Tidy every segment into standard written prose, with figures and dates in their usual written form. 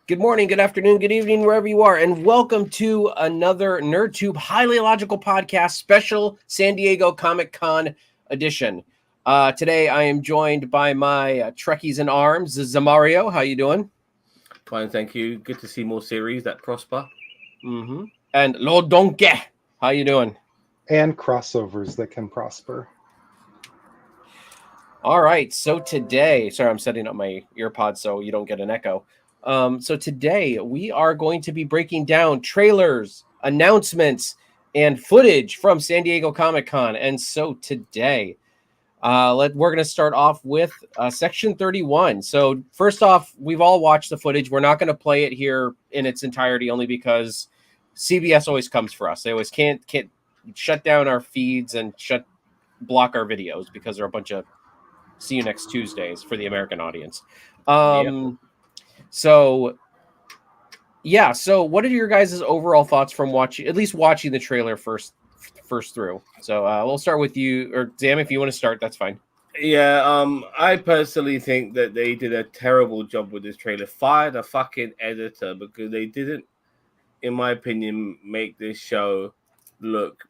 Good morning, good afternoon, good evening, wherever you are, and welcome to another NerdTube Highly Illogical Podcast special San Diego Comic Con edition. Today, I am joined by my Trekkies in Arms, Zamario. How you doing? Fine, thank you. Good to see more series that prosper. And Lord Donkey. How you doing? And crossovers that can prosper. All right, so today, sorry, I'm setting up my earpods so you don't get an echo. So today we are going to be breaking down trailers, announcements, and footage from San Diego Comic Con. And so today, we're going to start off with Section 31. So first off, we've all watched the footage. We're not going to play it here in its entirety, only because CBS always comes for us. They always can't shut down our feeds and block our videos because they're a bunch of see you next Tuesdays for the American audience. So yeah, so what are your guys' overall thoughts from watching the trailer first through? So we'll start with you, or Zam, if you want to start, that's fine. Yeah, I personally think that they did a terrible job with this trailer. Fire the fucking editor, because they didn't, in my opinion, make this show look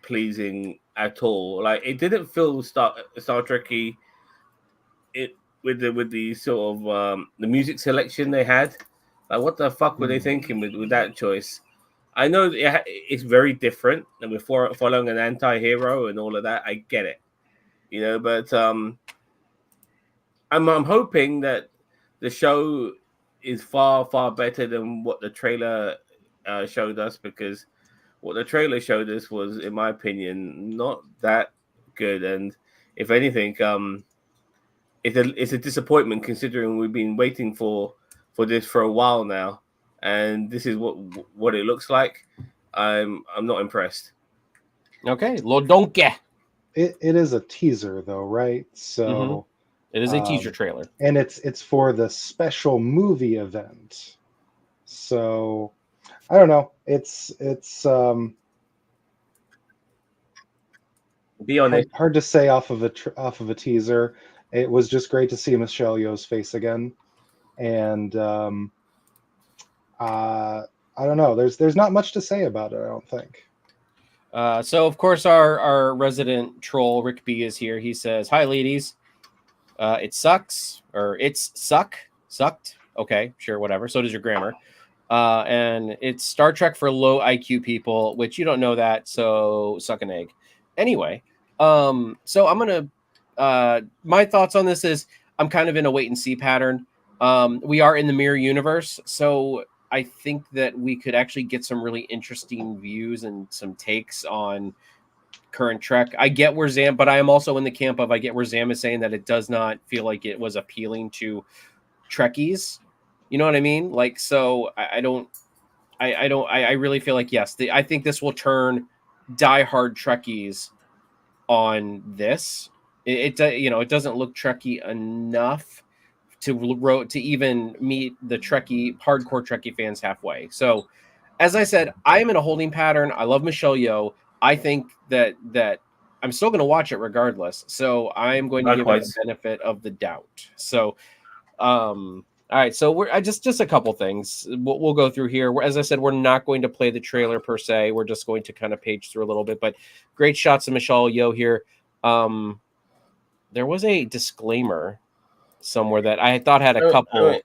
pleasing at all. Like, it didn't feel Star Trekky. It with the sort of the music selection they had. Like, what the fuck were they thinking with that choice? I know it's very different, and we're following an anti-hero and all of that. I get it, but I'm hoping that the show is far better than what the trailer showed us, because what the trailer showed us was, in my opinion, not that good. And if anything, it's a disappointment, considering we've been waiting for this for a while now, and this is what it looks like. I'm not impressed. Okay, Lord Donkey. It is a teaser though, right? So it is a teaser trailer, and it's for the special movie event. So I don't know. It's Be honest. hard to say off of a teaser. It was just great to see Michelle Yeoh's face again, and I don't know. There's not much to say about it, I don't think. So of course our resident troll Rick B is here. He says, "Hi, ladies. It sucks, or it's sucked. Okay, sure, whatever. So does your grammar. And it's Star Trek for low IQ people, which you don't know that, so suck an egg. Anyway, so I'm gonna. My thoughts on this is I'm kind of in a wait and see pattern. We are in the mirror universe, so I think that we could actually get some really interesting views and some takes on current Trek. I get where Zam, but I am also in the camp of I get where Zam is saying that it does not feel like it was appealing to Trekkies. You know what I mean? Like, so I really feel like, yes, I think this will turn diehard Trekkies on this. It doesn't look Trekkie enough to even meet the hardcore Trekkie fans halfway. So, as I said, I am in a holding pattern. I love Michelle Yeoh. I think that I'm still going to watch it regardless. So I'm going to give it the benefit of the doubt. So, all right. So we're just a couple things we'll go through here. As I said, we're not going to play the trailer per se. We're just going to kind of page through a little bit. But great shots of Michelle Yeoh here. There was a disclaimer somewhere that I thought had a couple.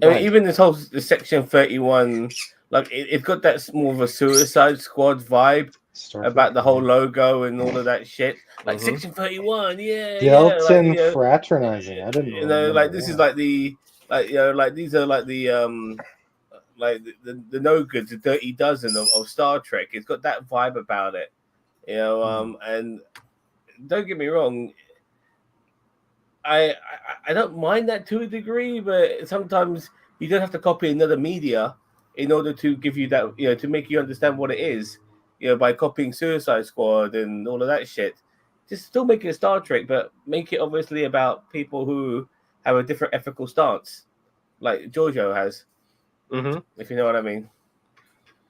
Even the Section 31, like it's got that more of a Suicide Squad vibe about the whole logo and all of that shit. Like Section 31, Delton fraternizing. I didn't know. Like this is like the these are like the the no goods, the Dirty Dozen of Star Trek. It's got that vibe about it, and don't get me wrong, I don't mind that to a degree, but sometimes you don't have to copy another media in order to give you that, to make you understand what it is, by copying Suicide Squad and all of that shit. Just still make it a Star Trek, but make it obviously about people who have a different ethical stance, like Giorgio has, if you know what I mean.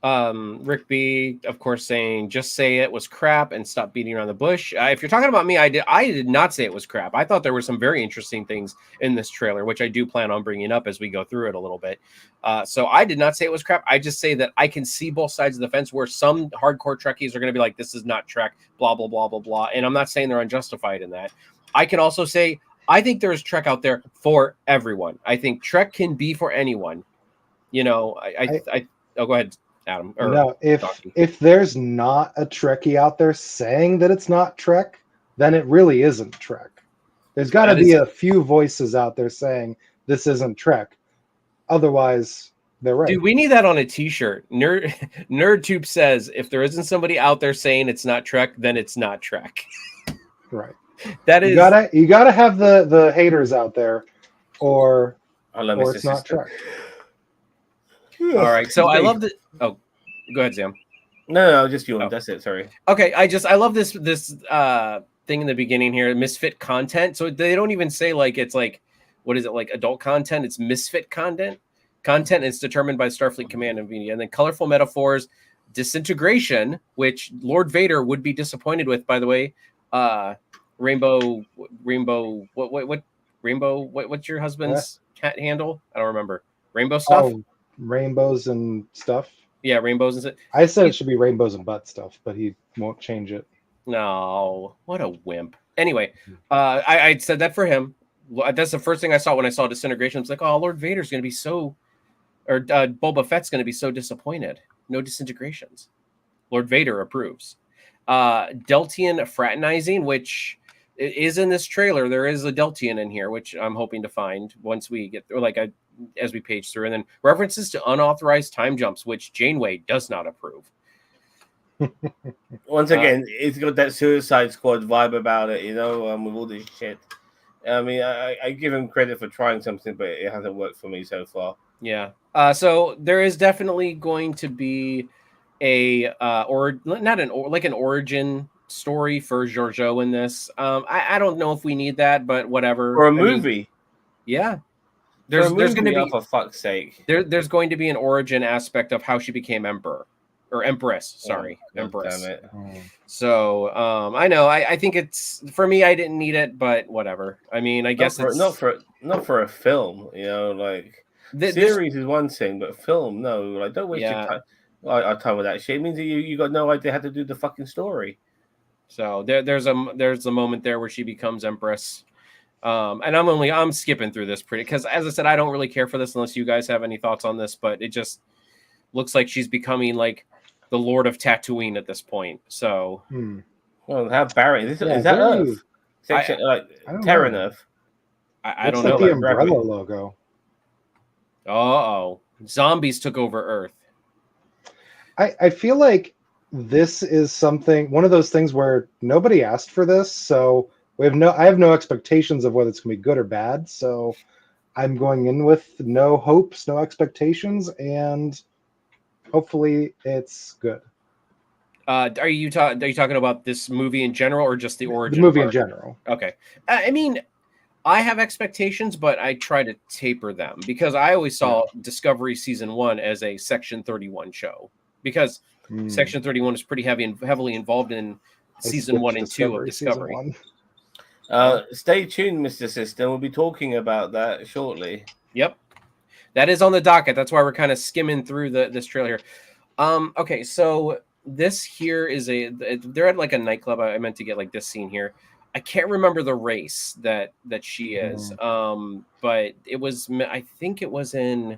Rick B, of course, saying just say it was crap and stop beating around the bush. If you're talking about me, I did not say it was crap. I thought there were some very interesting things in this trailer, which I do plan on bringing up as we go through it a little bit. So I did not say it was crap. I just say that I can see both sides of the fence where some hardcore Trekkies are going to be like, this is not Trek, blah, blah, blah, blah, blah. And I'm not saying they're unjustified in that. I can also say, I think there is Trek out there for everyone. I think Trek can be for anyone. You know, oh, go ahead, Adam. Or No, if there's not a Trekkie out there saying that it's not Trek, then it really isn't Trek. There's got to be a few voices out there saying this isn't Trek. Otherwise, they're right. Dude, we need that on a T-shirt. NerdTube says if there isn't somebody out there saying it's not Trek, then it's not Trek. Right. That is you gotta have the haters out there, or it's not Trek. All right. So I love the. Oh, go ahead, Sam. No, just you. That's it. Sorry. Okay. I love this thing in the beginning here. Misfit content. So they don't even say like it's like, what is it, like adult content? It's misfit content. Content is determined by Starfleet Command and media, and then colorful metaphors, disintegration, which Lord Vader would be disappointed with. By the way, rainbow. What rainbow? What's your husband's cat handle? I don't remember. Rainbow stuff. Oh, rainbows and stuff. Yeah, rainbows and stuff. I said it should be rainbows and butt stuff, but he won't change it. No, what a wimp. Anyway, I said that for him. That's the first thing I saw when I saw disintegration. It's like, oh, Lord Vader's going to be so, or Boba Fett's going to be so disappointed. No disintegrations. Lord Vader approves. Deltian fraternizing, which is in this trailer. There is a Deltian in here, which I'm hoping to find once we get through, as we page through. And then references to unauthorized time jumps, which Janeway does not approve. Once again, it's got that Suicide Squad vibe about it, with all this shit. I mean, I give him credit for trying something, but it hasn't worked for me so far. Yeah. So there is definitely going to be an origin story for Giorgio in this. I don't know if we need that, but whatever. For a movie. Yeah. There's going to be, for fuck's sake. There's going to be an origin aspect of how she became emperor. Or Empress, sorry, Empress. Damn it. So I know. I think it's, for me. I didn't need it, but whatever. I mean, I guess it's not for a film. Series is one thing, but film, no. Like, don't waste our time with that shit. It means that you got no idea how to do the fucking story. So there's a moment there where she becomes Empress. And I'm skipping through this pretty, because as I said, I don't really care for this unless you guys have any thoughts on this. But it just looks like she's becoming like the Lord of Tatooine at this point. So, well, how barren is that? Earth? Terran Earth. I don't know. The umbrella logo. Zombies took over Earth. I feel like this is one of those things where nobody asked for this, so I have no expectations of whether it's going to be good or bad. So I'm going in with no hopes, no expectations, and hopefully it's good. Are you talking about this movie in general, or just the origin? The movie in general. Okay. I mean, I have expectations, but I try to taper them, because I always saw Discovery Season 1 as a Section 31 show, because Section 31 is pretty heavily involved in Season 1 and 2 of Discovery. Stay tuned, Mr. System. We'll be talking about that shortly. Yep. That is on the docket. That's why we're kind of skimming through this trailer here. Okay, so this here is they're at like a nightclub. I meant to get like this scene here. I can't remember the race that she is. But it was, I think it was in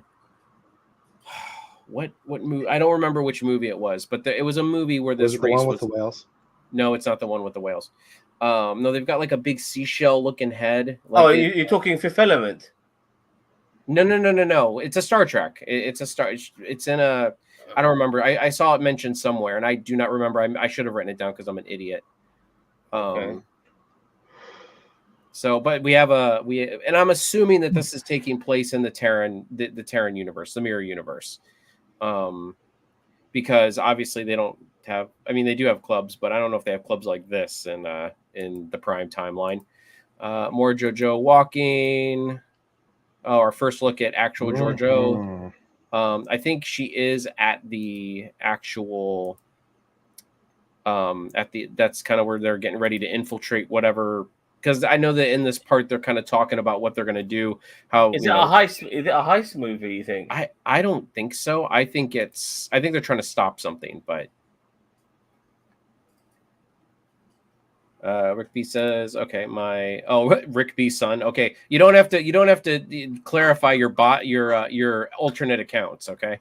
what movie? I don't remember which movie it was, but it was a movie where this race was the whales. No, it's not the one with the whales. No, they've got like a big seashell looking head. You're talking Fifth Element? No. It's a Star Trek. It's in a. I don't remember. I saw it mentioned somewhere, and I do not remember. I should have written it down because I'm an idiot. Okay. So, but and I'm assuming that this is taking place in the Terran universe, the mirror universe, because obviously they don't have. I mean, they do have clubs, but I don't know if they have clubs like this in the Prime timeline. More JoJo walking. Oh, our first look at actual Giorgio. I think she is at the actual that's kind of where they're getting ready to infiltrate whatever, because I know that in this part they're kind of talking about what they're going to do. How Is it a heist? Is it a heist movie? You think? I don't think so. I think they're trying to stop something, but Rick B says, okay, Rick B son. Okay. You don't have to clarify your alternate accounts. Okay.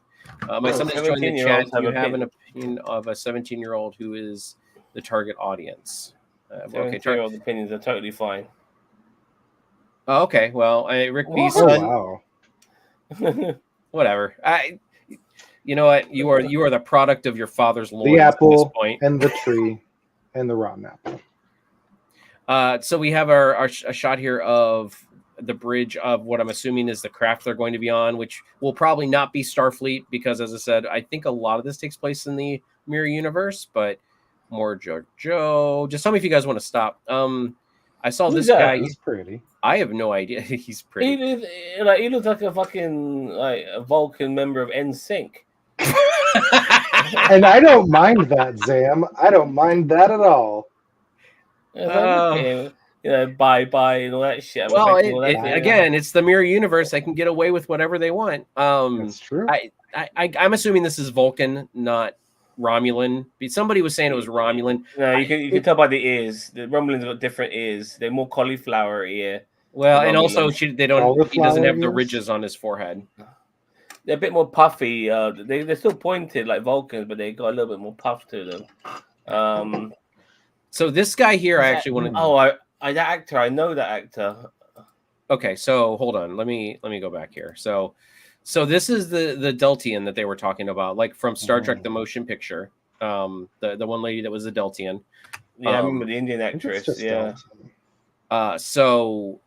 My son has joined the chat. Do you have an opinion of a 17-year-old who is the target audience? Okay. 17-year-old opinions are totally fine. Oh, okay. Well, Rick B Oh son. wow. Whatever. You know what? You are the product of your father's loins The apple at this point. and the tree and the rotten apple. So we have a shot here of the bridge of what I'm assuming is the craft they're going to be on, which will probably not be Starfleet because, as I said, I think a lot of this takes place in the Mirror Universe. But more Joe, just tell me if you guys want to stop. I saw this guy. He's pretty. I have no idea. He's pretty. He looks like a fucking a Vulcan member of NSYNC. And I don't mind that, Zam. I don't mind that at all. Bye and all that shit. Well, again, it's the Mirror Universe. They can get away with whatever they want. That's true. I'm assuming this is Vulcan, not Romulan. Somebody was saying it was Romulan. No, you can tell by the ears. The Romulans got different ears. They're more cauliflower ear. Well, and also he doesn't have the ridges on his forehead. They're a bit more puffy. They're still pointed like Vulcans, but they got a little bit more puff to them. So this guy here, I actually want to. Oh, that actor. I know that actor. Okay, so hold on. Let me go back here. So this is the Deltian that they were talking about, like from Star Trek: The Motion Picture. The one lady that was the Deltian. Yeah, I remember the Indian actress. Yeah. So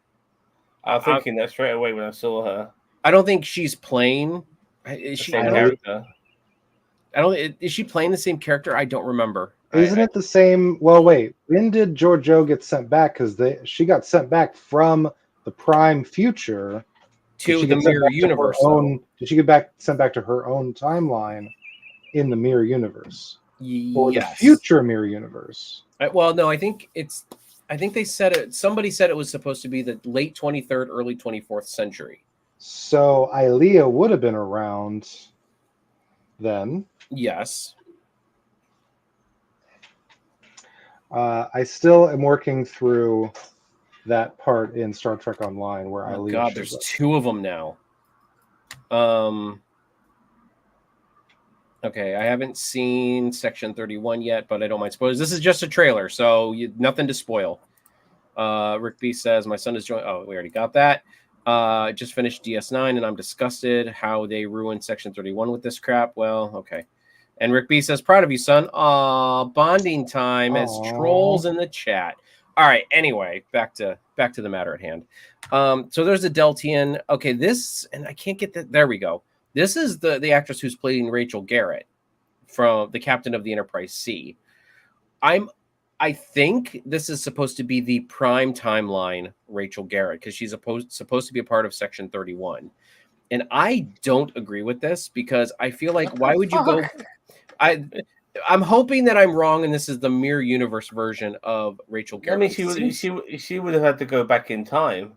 I was thinking that straight away when I saw her. I don't think she's playing. Is she? Character. Is she playing the same character? I don't remember. Isn't it the same? Well, wait. When did Giorgio get sent back? Because she got sent back from the Prime Future to the Mirror Universe. Did she get sent back to her own timeline in the Mirror Universe? Or the future Mirror Universe? Well, no. I think they said it. Somebody said it was supposed to be the late 23rd, early 24th century. So Ilea would have been around then. Yes. I still am working through that part in Star Trek Online where Ilea. God, there's two of them now. Okay, I haven't seen Section 31 yet, but I don't mind spoilers. This is just a trailer, so nothing to spoil. Rick B says, my son is joining. Oh, we already got that. Just finished DS9, and I'm disgusted how they ruined Section 31 with this crap. Well, okay. And Rick B says, proud of you, son. Aw, bonding time as trolls in the chat. All right, anyway, back to the matter at hand. So there's a Deltian. Okay, this, and I can't get that. There we go. This is the actress who's playing Rachel Garrett from the captain of the Enterprise C. I think this is supposed to be the prime timeline Rachel Garrett, because she's supposed to be a part of Section 31. And I don't agree with this because I feel like, why would you go? I'm hoping that I'm wrong, and this is the Mirror Universe version of Rachel Garrett. I mean, she would have had to go back in time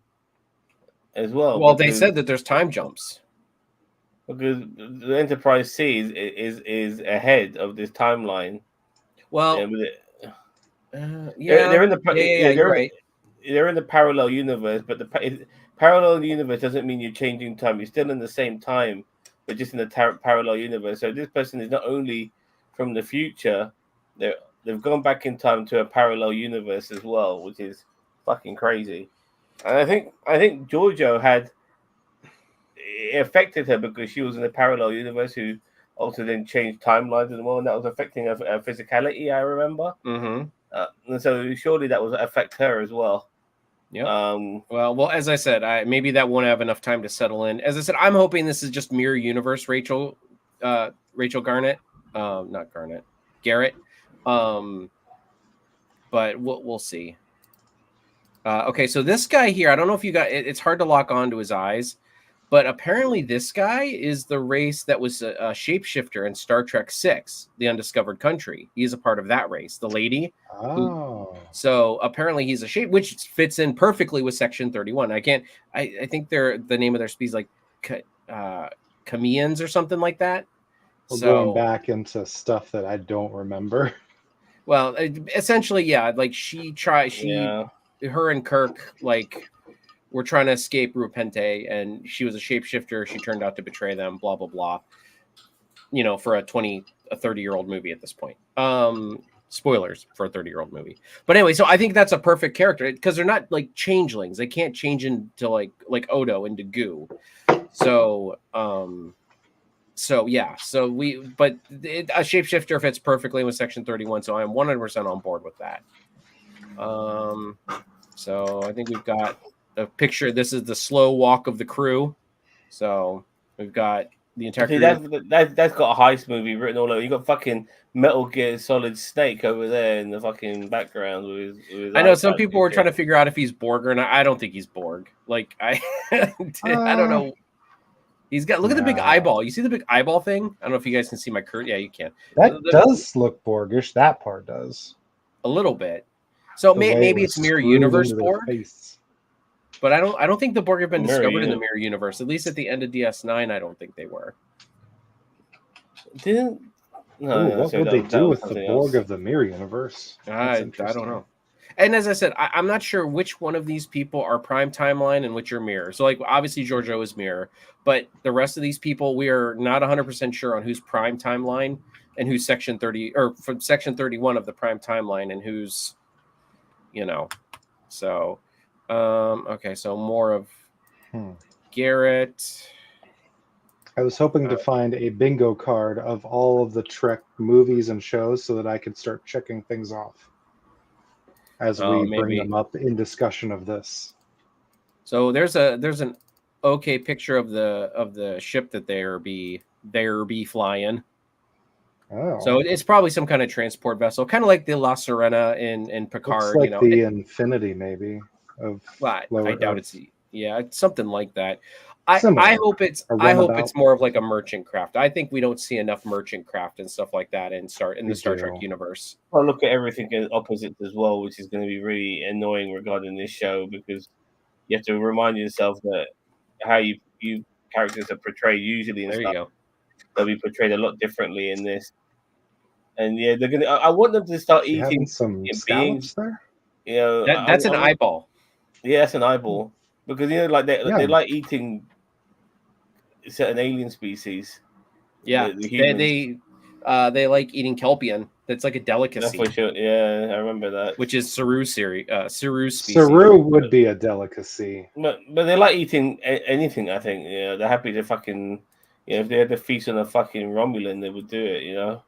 as well. Well, they said that there's time jumps because the Enterprise C is ahead of this timeline. Well, they're in the right. They're in the parallel universe, but the parallel universe doesn't mean you're changing time. You're still in the same time, but just in the parallel universe. So this person is not only from the future, they've gone back in time to a parallel universe as well, which is fucking crazy. And I think Giorgio it affected her because she was in a parallel universe who also then changed timelines as well, and that was affecting her physicality, I remember. Mm-hmm. And so surely that will affect her as well. Yeah. Well, as I said, maybe that won't have enough time to settle in. As I said, I'm hoping this is just Mirror Universe Rachel Garnett, not Garnett, Garrett. But we'll see. Okay, so this guy here, I don't know if you got. It's hard to lock onto his eyes. But apparently, this guy is the race that was a shapeshifter in Star Trek VI, The Undiscovered Country. He's a part of that race. The lady. Oh. So apparently, he's a shape, which fits in perfectly with Section 31. I think the name of their species like Camians or something like that. We're going back into stuff that I don't remember. Well, essentially, yeah. Like her and Kirk were trying to escape Rupente, and she was a shapeshifter. She turned out to betray them. Blah blah blah. For a 30-year-old movie at this point. Spoilers for a 30-year-old movie. But anyway, so I think that's a perfect character because they're not like changelings. They can't change into like Odo into goo. So yeah. But a shapeshifter fits perfectly with Section 31. So I'm 100% on board with that. So I think we've got a picture. This is the slow walk of the crew. So we've got the entire crew. That's got a heist movie written all over. You got fucking Metal Gear Solid Snake over there in the fucking background with his I know some people were trying to figure out if he's Borg or not. I don't think he's Borg. Like I don't know. He's got look at the big eyeball. You see the big eyeball thing? I don't know if you guys can see my curve. Yeah, you can. That does look Borgish. That part does a little bit. So maybe it's Mirror Universe Borg. But I don't think the Borg have been discovered in the Mirror Universe. At least at the end of DS9, I don't think they were. What would they do with the Borg of the Mirror Universe? I don't know. And as I said, I'm not sure which one of these people are Prime Timeline and which are Mirror. So, like, obviously, Giorgio is Mirror. But the rest of these people, we are not 100% sure on who's Prime Timeline and who's Section 30 or from Section 31 of the Prime Timeline and who's, So, okay, so more of Garrett. I was hoping to find a bingo card of all of the Trek movies and shows so that I could start checking things off as we bring them up in discussion of this. So there's an okay picture of the ship that they're be flying. Oh. So it's probably some kind of transport vessel, kind of like the La Serena in Picard. Looks like the Infinity, maybe. I doubt it's something like that. I hope it's more of like a merchant craft. I think we don't see enough merchant craft and stuff like that in the Star Trek universe. Well, look at everything as opposites as well, which is going to be really annoying regarding this show because you have to remind yourself that how you characters are portrayed usually in stuff. They'll be portrayed a lot differently in this. And yeah, they're gonna. I want them to start eating some beings there. That's an eyeball. Yeah, that's an eyeball because like they like eating certain alien species. Yeah, they like eating kelpian. That's like a delicacy. That's for sure. Yeah, I remember that. Which is Saru species. Saru would be a delicacy. But they like eating anything. I think they're happy to fucking. If they had to feast on a fucking Romulan, they would do it.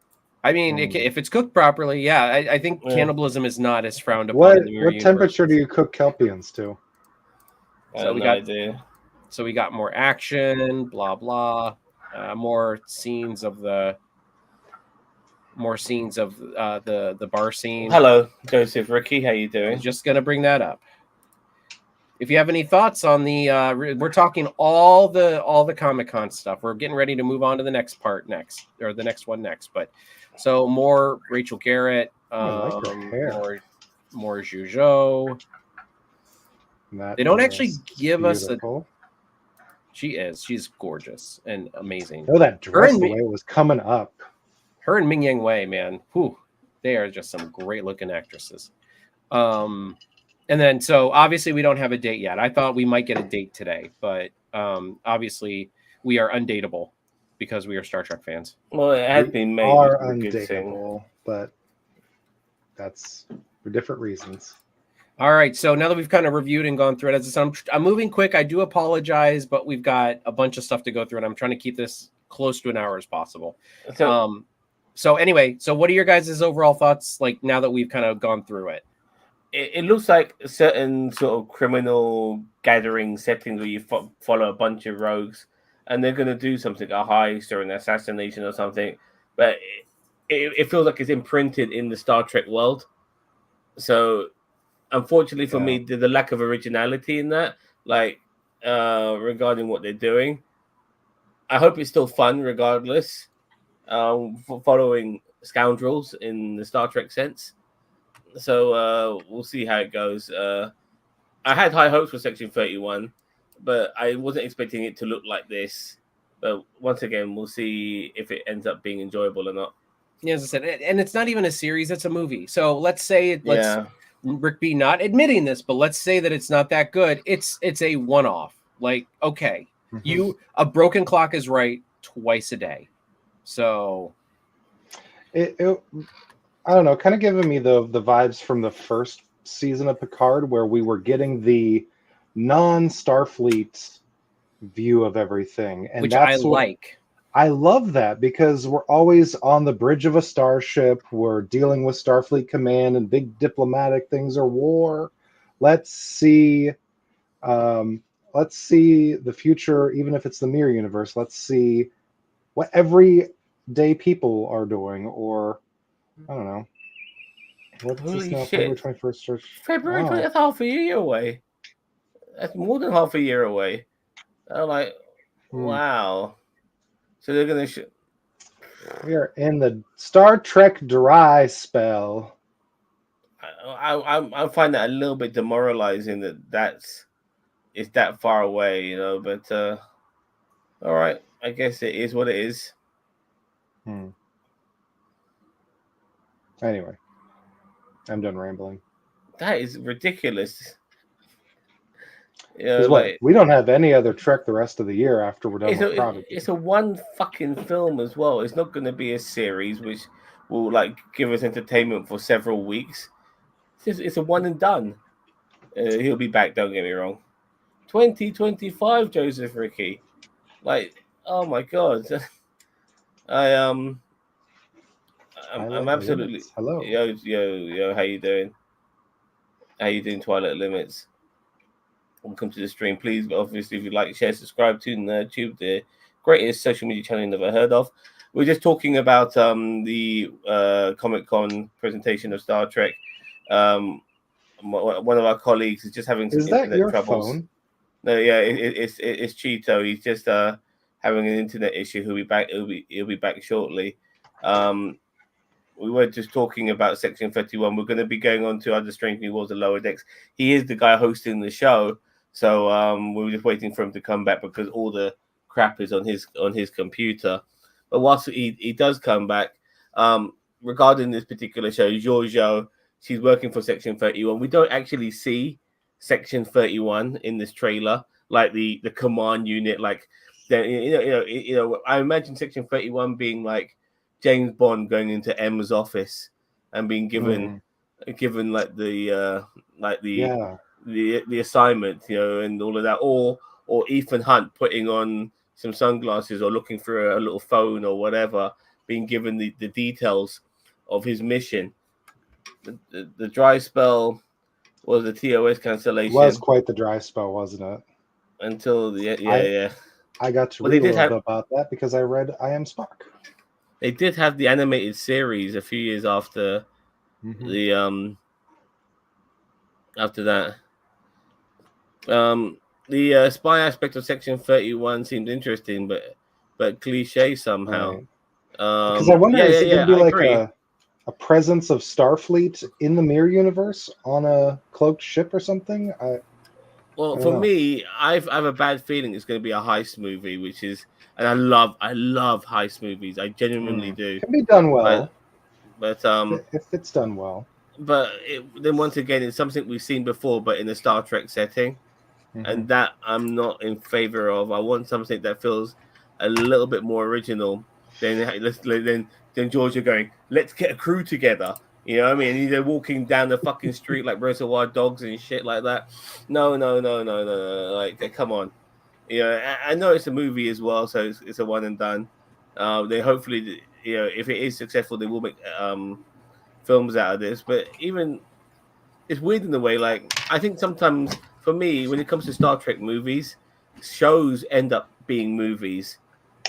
I mean, if it's cooked properly, yeah. I think cannibalism is not as frowned upon. What temperature do you cook kelpians to? So we got more action, blah blah, more scenes of the bar scene. Hello, Joseph, Ricky, how you doing? Just gonna bring that up. If you have any thoughts on the, we're talking all the Comic-Con stuff. We're getting ready to move on to the next part next. But so more Rachel Garrett, more Zhuzhou. They don't actually give us a. She's gorgeous and amazing. Oh, that dress the way it was coming up. Her and Ming Yang Wei, man, they are just some great looking actresses. And then, so obviously we don't have a date yet. I thought we might get a date today, but obviously we are undateable because we are Star Trek fans. Well, it has been made. Are undateable, but that's for different reasons. All right, so now that we've kind of reviewed and gone through it, I'm moving quick. I do apologize, but we've got a bunch of stuff to go through, and I'm trying to keep this close to an hour as possible. So anyway, so what are your guys' overall thoughts, like now that we've kind of gone through it? It looks like a certain sort of criminal gathering settings where you follow a bunch of rogues and they're going to do something, a heist or an assassination or something. But it feels like it's imprinted in the Star Trek world. So unfortunately for me, the lack of originality in that, like regarding what they're doing. I hope it's still fun regardless. Following scoundrels in the Star Trek sense. So we'll see how it goes. I had high hopes for Section 31, but I wasn't expecting it to look like this. But once again, we'll see if it ends up being enjoyable or not. Yeah, as I said, and it's not even a series; it's a movie. So let's say Yeah. Rick B not admitting this, but let's say that it's not that good. It's a one-off. Like, okay, a broken clock is right twice a day. So it I don't know, kind of giving me the vibes from the first season of Picard, where we were getting the non-Starfleet view of everything, and which I that's what like. I love, that because we're always on the bridge of a starship. We're dealing with Starfleet command and big diplomatic things or war. Let's see, let's see the future, even if it's the mirror universe. Let's see what everyday people are doing, or I don't know. What's this Holy now? shit. February 21st. February 20th, Wow. that's half a year away. That's more than half a year away. I'm like, wow. So they're going to... We are in the Star Trek dry spell. I find that a little bit demoralizing it's that far away, you know, but all right, I guess it is what it is. Anyway, I'm done rambling. That is ridiculous. Because what? We don't have any other Trek the rest of the year after we're done with Prodigy. It's a one fucking film as well. It's not going to be a series which will like give us entertainment for several weeks. It's a one and done. He'll be back. Don't get me wrong. 2025, Joseph Ricky. Like, oh my god. I'm absolutely. Limits. Hello. Yo. How you doing? How you doing, Twilight Limits? Welcome to the stream. Please, obviously, if you like, share, subscribe to NerdTube, the greatest social media channel you've never heard of. We're just talking about the Comic-Con presentation of Star Trek. One of our colleagues is just having some internet troubles. Phone? No, yeah, it's Cheeto. He's just having an internet issue. He'll be back. He'll be back shortly. We were just talking about Section 31. We're going to be going on to other Strange New Worlds and Lower Decks. He is the guy hosting the show, so we were just waiting for him to come back because all the crap is on his computer. But whilst he does come back, regarding this particular show, Giorgio, she's working for Section 31. We don't actually see Section 31 in this trailer, like the command unit. Like, you know. I imagine Section 31 being like James Bond going into M's office and being given like the assignment, you know, and all of that, or Ethan Hunt putting on some sunglasses or looking through a little phone or whatever, being given the details of his mission. The dry spell was the TOS cancellation. It was quite the dry spell, wasn't it? Until I got to read a little bit about that because I read I Am Spock. They did have the animated series a few years after the after that. The spy aspect of Section 31 seemed interesting, but cliche somehow. Right. Because I wonder, is it going to be like a presence of Starfleet in the Mirror Universe on a cloaked ship or something? For me, I have a bad feeling it's going to be a heist movie, which is, and I love heist movies. I genuinely do. Can be done well, but if it's done well. But then once again, it's something we've seen before, but in a Star Trek setting, and that I'm not in favor of. I want something that feels a little bit more original. Then Georgia going, let's get a crew together. You know what I mean? And they're walking down the fucking street like Reservoir Dogs and shit like that. No. Like, come on. You know, I know it's a movie as well, so it's a one and done. They hopefully, you know, if it is successful, they will make films out of this. But even it's weird in a way. Like, I think sometimes for me, when it comes to Star Trek movies, shows end up being movies,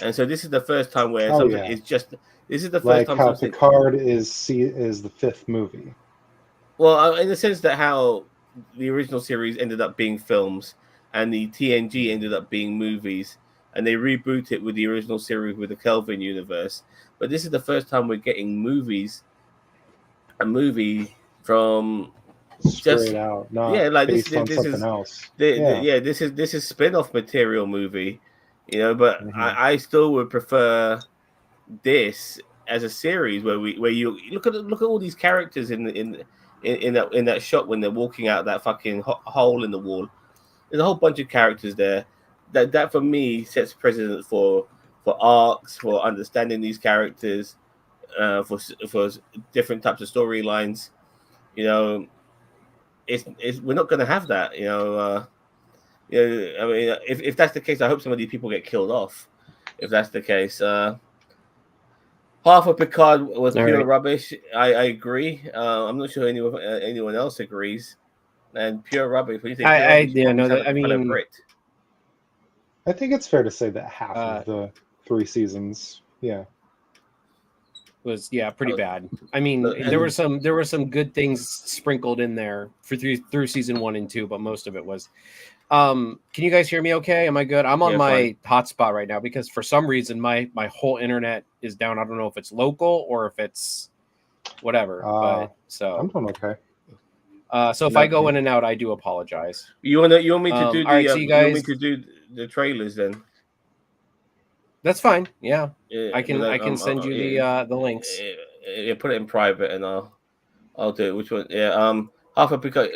and so this is the first time where something is just. This is the first time how Picard is the fifth movie. Well, in the sense that how the original series ended up being films, and the TNG ended up being movies, and they reboot it with the original series with the Kelvin universe. But this is the first time we're getting a movie from just Straight out, not like based on this something is else. Yeah. this is spin-off material movie, but Mhm. I still would prefer this as a series where you look at all these characters in that shot when they're walking out that fucking hole in the wall. There's a whole bunch of characters there. That for me sets precedent for arcs, for understanding these characters, for different types of storylines. You know, it's we're not going to have that. I mean, if that's the case, I hope some of these people get killed off. If that's the case, half of Picard was All pure right. rubbish. I agree. I'm not sure anyone else agrees. And pure rubbish. When you say pure I rubbish, you yeah probably no sound that, like I a fellow mean Brit. I think it's fair to say that half uh of the 3 seasons, yeah. was pretty Look, bad. I mean, and there were some good things sprinkled in there through season 1 and 2, but most of it was. Can you guys hear me okay? Am I good? I'm on yeah, my fine. hotspot right now because for some reason my whole internet is down. I don't know if it's local or if it's whatever. But I'm so doing okay. so if I No, go in and out, I do apologize. you want me to do All right, so you you want me guys, to do the trailers then? that's fine. Yeah, Yeah, I but can send you the links. put it in private and I'll do it. Which one? Yeah. Half a because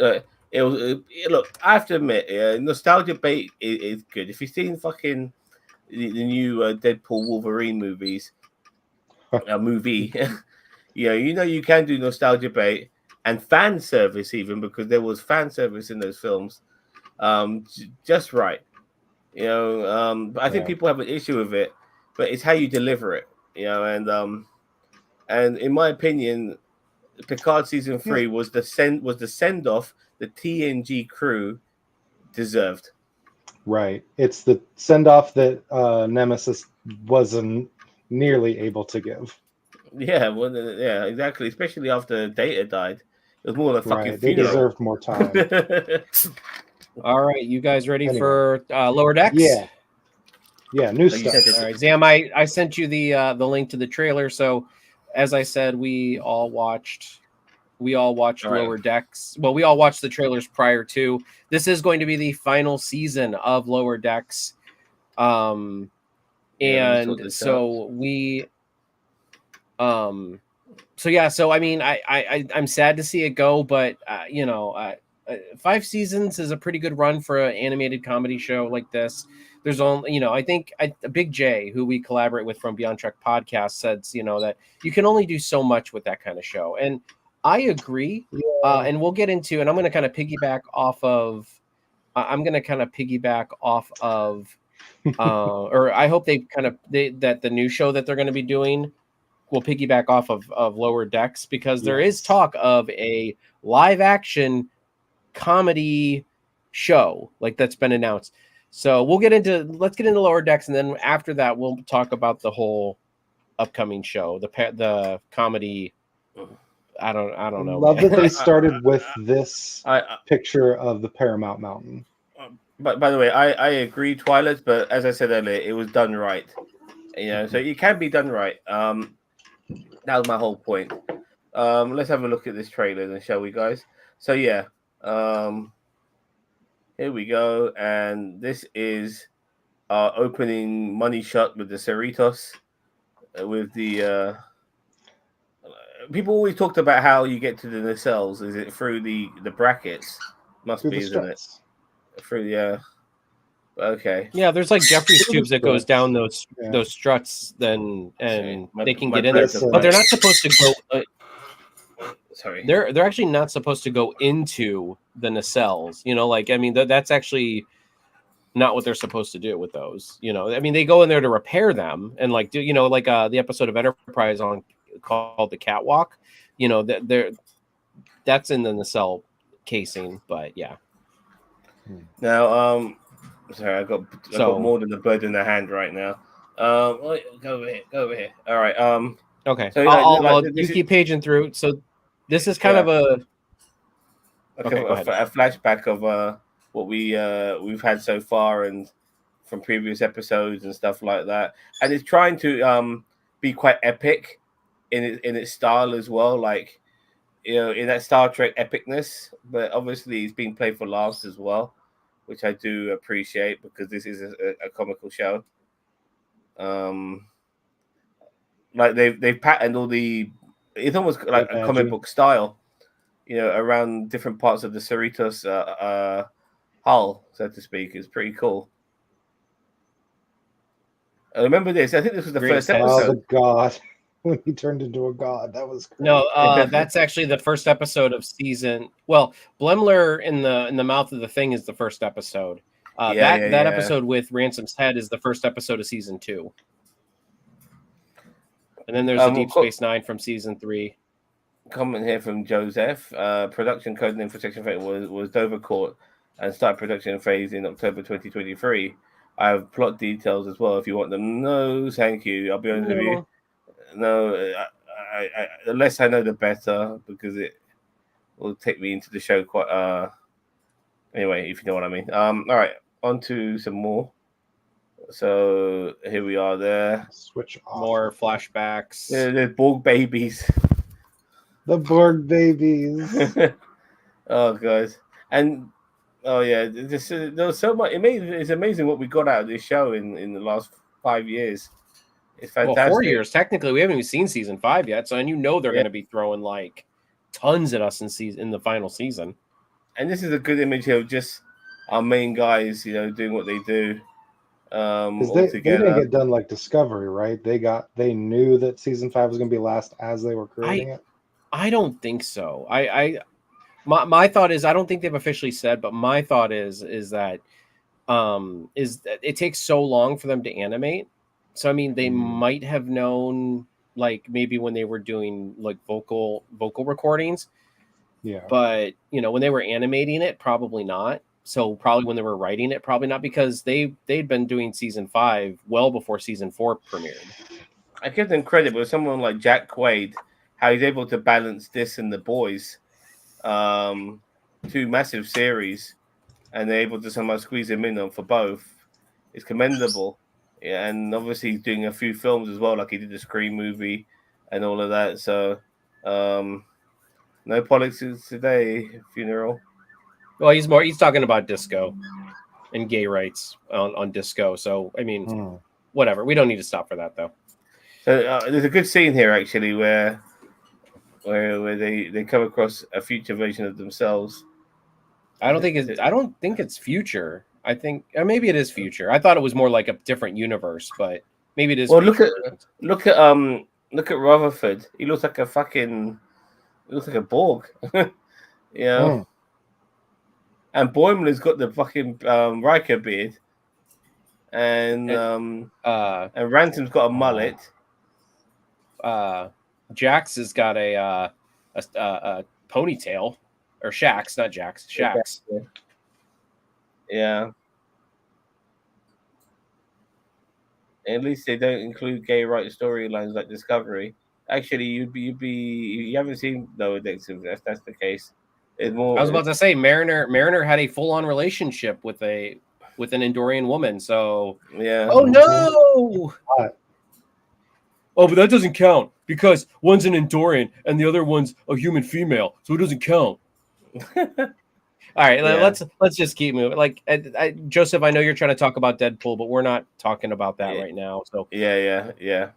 it was. Look, I have to admit, nostalgia bait is good. If you've seen fucking the new Deadpool Wolverine movie, you can do nostalgia bait and fan service even because there was fan service in those films. Just right. But I think Yeah. people have an issue with it, but it's how you deliver it. And in my opinion, Picard season Yeah. 3 was the send off the TNG crew deserved. Right. It's the send off that Nemesis wasn't nearly able to give. Yeah, well, yeah, exactly. Especially after Data died, it was more like a fucking Right. They funeral. deserved more time. All right, you guys ready Anyway. for Lower Decks? Yeah. Yeah, new You stuff. said All right, Zam, I sent you the link to the trailer. So, as I said, we all watched All right. Lower Decks. Well, we all watched the trailers prior to. This is going to be the final season of Lower Decks. Yeah, let me sort And this so we so yeah, so I mean, I'm sad to see it go, but 5 seasons is a pretty good run for an animated comedy show like this. There's only, I think Big J, who we collaborate with from Beyond Trek podcast, said, that you can only do so much with that kind of show, and I agree. Yeah. And we'll get into, and I'm going to kind of piggyback off of, or I hope that the new show that they're going to be doing will piggyback off of Lower Decks, because there is Yes. talk of a live action comedy show like that's been announced. So let's get into Lower Decks, and then after that we'll talk about the whole upcoming show, the comedy. I don't know. Love man. that they started with this I picture of the Paramount Mountain. But by the way, I agree, Twilight. But as I said earlier, it was done right. So it can be done right. That was my whole point. Let's have a look at this trailer then, shall we, guys? So yeah, here we go, and this is our opening money shot with the Cerritos, with the. People always talked about how you get to the nacelles. Is it through the brackets? Must Through be, the isn't it? struts. Through Okay. Yeah, there's like Jeffrey's tubes that goes down those Yeah. struts, then and My- they can my get in there, brain- but they're not supposed to go. Sorry. They're actually not supposed to go into the nacelles. I mean, that's actually not what they're supposed to do with those. I mean, they go in there to repair them and do the episode of Enterprise on called the Catwalk. That's in the nacelle casing, but yeah. Now, sorry, I've got more than a bird in the hand right now. Go over here. All right. Okay. So, you keep paging through. So this is kind of a. Okay, go ahead. a flashback of we've had so far and from previous episodes and stuff like that. And it's trying to be quite epic in its style as well, like in that Star Trek epicness. But obviously, it's being played for laughs as well, which I do appreciate because this is a comical show. Like they've patterned all the. It's almost like a comic book style, around different parts of the Cerritos hull, so to speak. It's pretty cool. I remember this. I think this was the first episode. Oh, the god. When he turned into a god. That was great. No, that's actually the first episode of season. Well, Blemler in the mouth of the thing is the first episode. That episode with Ransom's head is the first episode of season 2. And then there's the Deep Space Nine from season 3. Comment here from Joseph. Production code name for Section 8 was Dover Court and started production phase in October 2023. I have plot details as well if you want them. No, thank you. I'll be honest with you. No, I, the less I know, the better, because it will take me into the show quite. Anyway, if you know what I mean. All right, on to some more. So here we are. There. Switch off. More flashbacks. Yeah, the Borg babies. The Borg babies. Oh, guys, and oh yeah, there was so much. It's amazing what we got out of this show in the last 5 years. It's fantastic. Well, 4 years technically. We haven't even seen season 5 yet, so they're going to be throwing like tons at us in the final season. And this is a good image of just our main guys, doing what they do. They didn't get done like Discovery, right? They knew that season 5 was going to be last as they were creating it. I don't think so. My thought is, I don't think they've officially said, but my thought is that it takes so long for them to animate. So they might have known, like maybe when they were doing like vocal recordings. Yeah. But when they were animating it, probably not. So probably when they were writing it, probably not, because they'd been doing season 5 well before season 4 premiered. I give them credit with someone like Jack Quaid, how he's able to balance this and The Boys, 2 massive series, and they're able to somehow squeeze him in for both. It's commendable. Yeah, and obviously he's doing a few films as well, like he did the Scream movie and all of that. So, no politics today, funeral. Well, he's talking about disco and gay rights on disco. So, whatever. We don't need to stop for that, though. So there's a good scene here actually where they come across a future version of themselves. I don't think it's future. I think maybe it is future. I thought it was more like a different universe, but maybe it is. Well, look at Rutherford. He looks like a Borg. And Boimler's got the fucking Riker beard, and Ransom's got a mullet. Jax has got a ponytail, or Shax, not Jax. Shax. Yeah. At least they don't include gay rights storylines like Discovery. Actually, you haven't seen Lower Decks if that's the case. It's more. I was about to say Mariner had a full-on relationship with an Andorian woman. So yeah. Oh no. Oh, but that doesn't count because one's an Andorian and the other one's a human female, so it doesn't count. All right, let's just keep moving. Like, Joseph, I know you're trying to talk about Deadpool, but we're not talking about that right now. So yeah.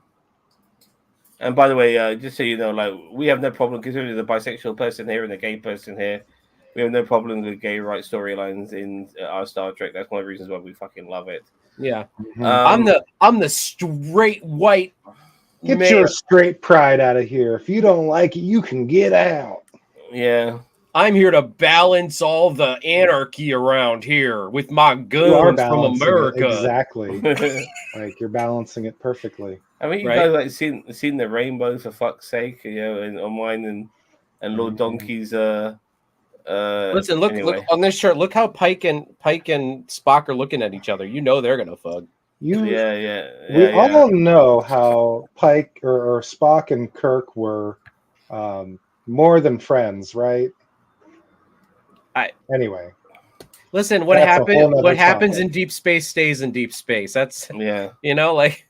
And by the way, just so you know, like we have no problem considering the bisexual person here and the gay person here. We have no problem with gay rights storylines in our Star Trek. That's one of the reasons why we fucking love it. Yeah, I'm the straight white. Get your straight pride out of here. If you don't like it, you can get out. Yeah. I'm here to balance all the anarchy around here with my guns from America. Exactly. Like you're balancing it perfectly. I mean, you guys like seen the rainbow for fuck's sake, and on mine and Lord Donkey's. Listen, look on this shirt. Look how Pike and Spock are looking at each other. You know they're gonna fuck. We all know how Pike or Spock and Kirk were more than friends, right? Anyway, Listen, what That's a whole happened? nother What happens topic. in deep space stays in deep space. That's Yeah, like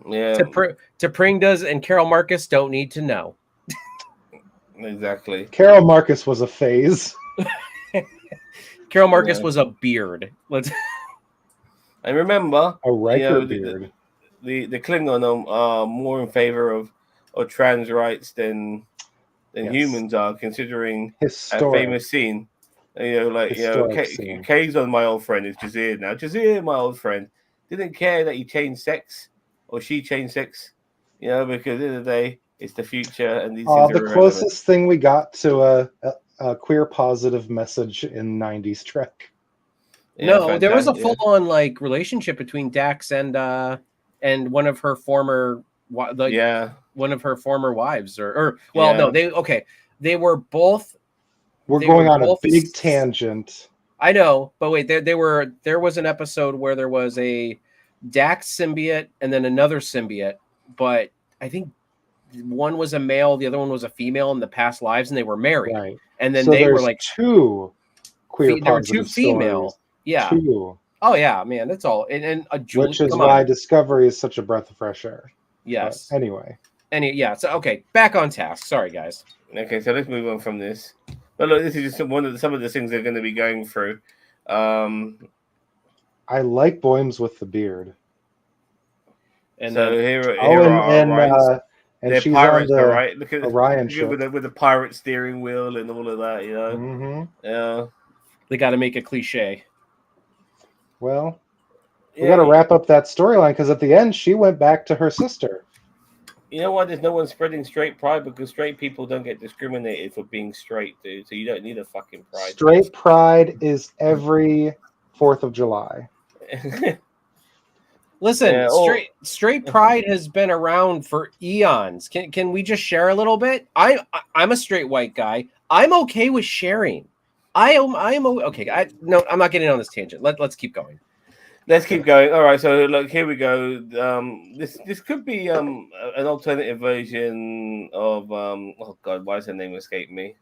yeah, T'Pring does and Carol Marcus don't need to know. exactly. Carol Marcus was a phase. Carol Marcus Yeah. was a beard. Let's. And remember, A Riker the beard. the Klingon are more in favor of trans rights than Yes. humans are, considering a Historic. famous scene. Historic scene. Kay's on my old friend is Jazir now. Jazir, my old friend, didn't care that he changed sex or she changed sex, because at the end of the day, it's the future and these things are The irrelevant. closest thing we got to a queer positive message in 90s Trek. Yeah, No, there was a fantastic, full-on like relationship between Dax and one of her former one of her former wives or well, no, they were both. We're They going were on a both big tangent. I know, but wait, there was an episode where there was a Dax symbiote and then another symbiote, but I think one was a male, the other one was a female in the past lives, and they were married. Right. And then So they were there's like two queer there were two positive female. stories. Yeah. Two. Oh yeah, man, that's all. And a Julie, Which is why Discovery is such a breath of fresh air. Yes. But anyway. So okay, back on task. Sorry, guys. Okay, so let's move on from this. But look, this is just some of the things they're going to be going through. I like Boymes with the beard. And so then, here are and they're she's pirates, on the right? Look at Orion ship. with the pirate steering wheel and all of that, Mm-hmm. Yeah. They got to make a cliche. Well, we got to wrap up that storyline because at the end she went back to her sister. You know why there's no one spreading straight pride? Because straight people don't get discriminated for being straight, dude. So you don't need a fucking pride. Straight pride is every 4th of July. Listen, straight pride has been around for eons. Can we just share a little bit? I'm a straight white guy. I'm okay with sharing. I am okay. I'm not getting on this tangent. Let's keep going. Let's keep going. All right, so look, here we go. This could be an alternative version of oh god, why does her name escape me?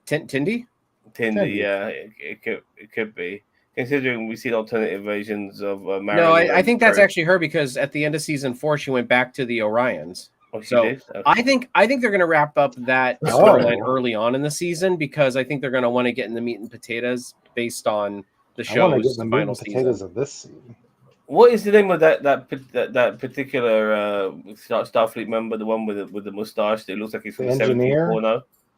Tindy? Tindy, yeah, it could be. Considering we've seen alternative versions of Marilyn. No, I think that's actually her because at the end of season 4 she went back to the Orions. Oh, she so did? Okay. I think they're going to wrap up that storyline early on in the season because I think they're going to want to get in the meat and potatoes based on the show's final potatoes of this season. What is the name of that particular Starfleet member? The one with the mustache that looks like he's from the engineer.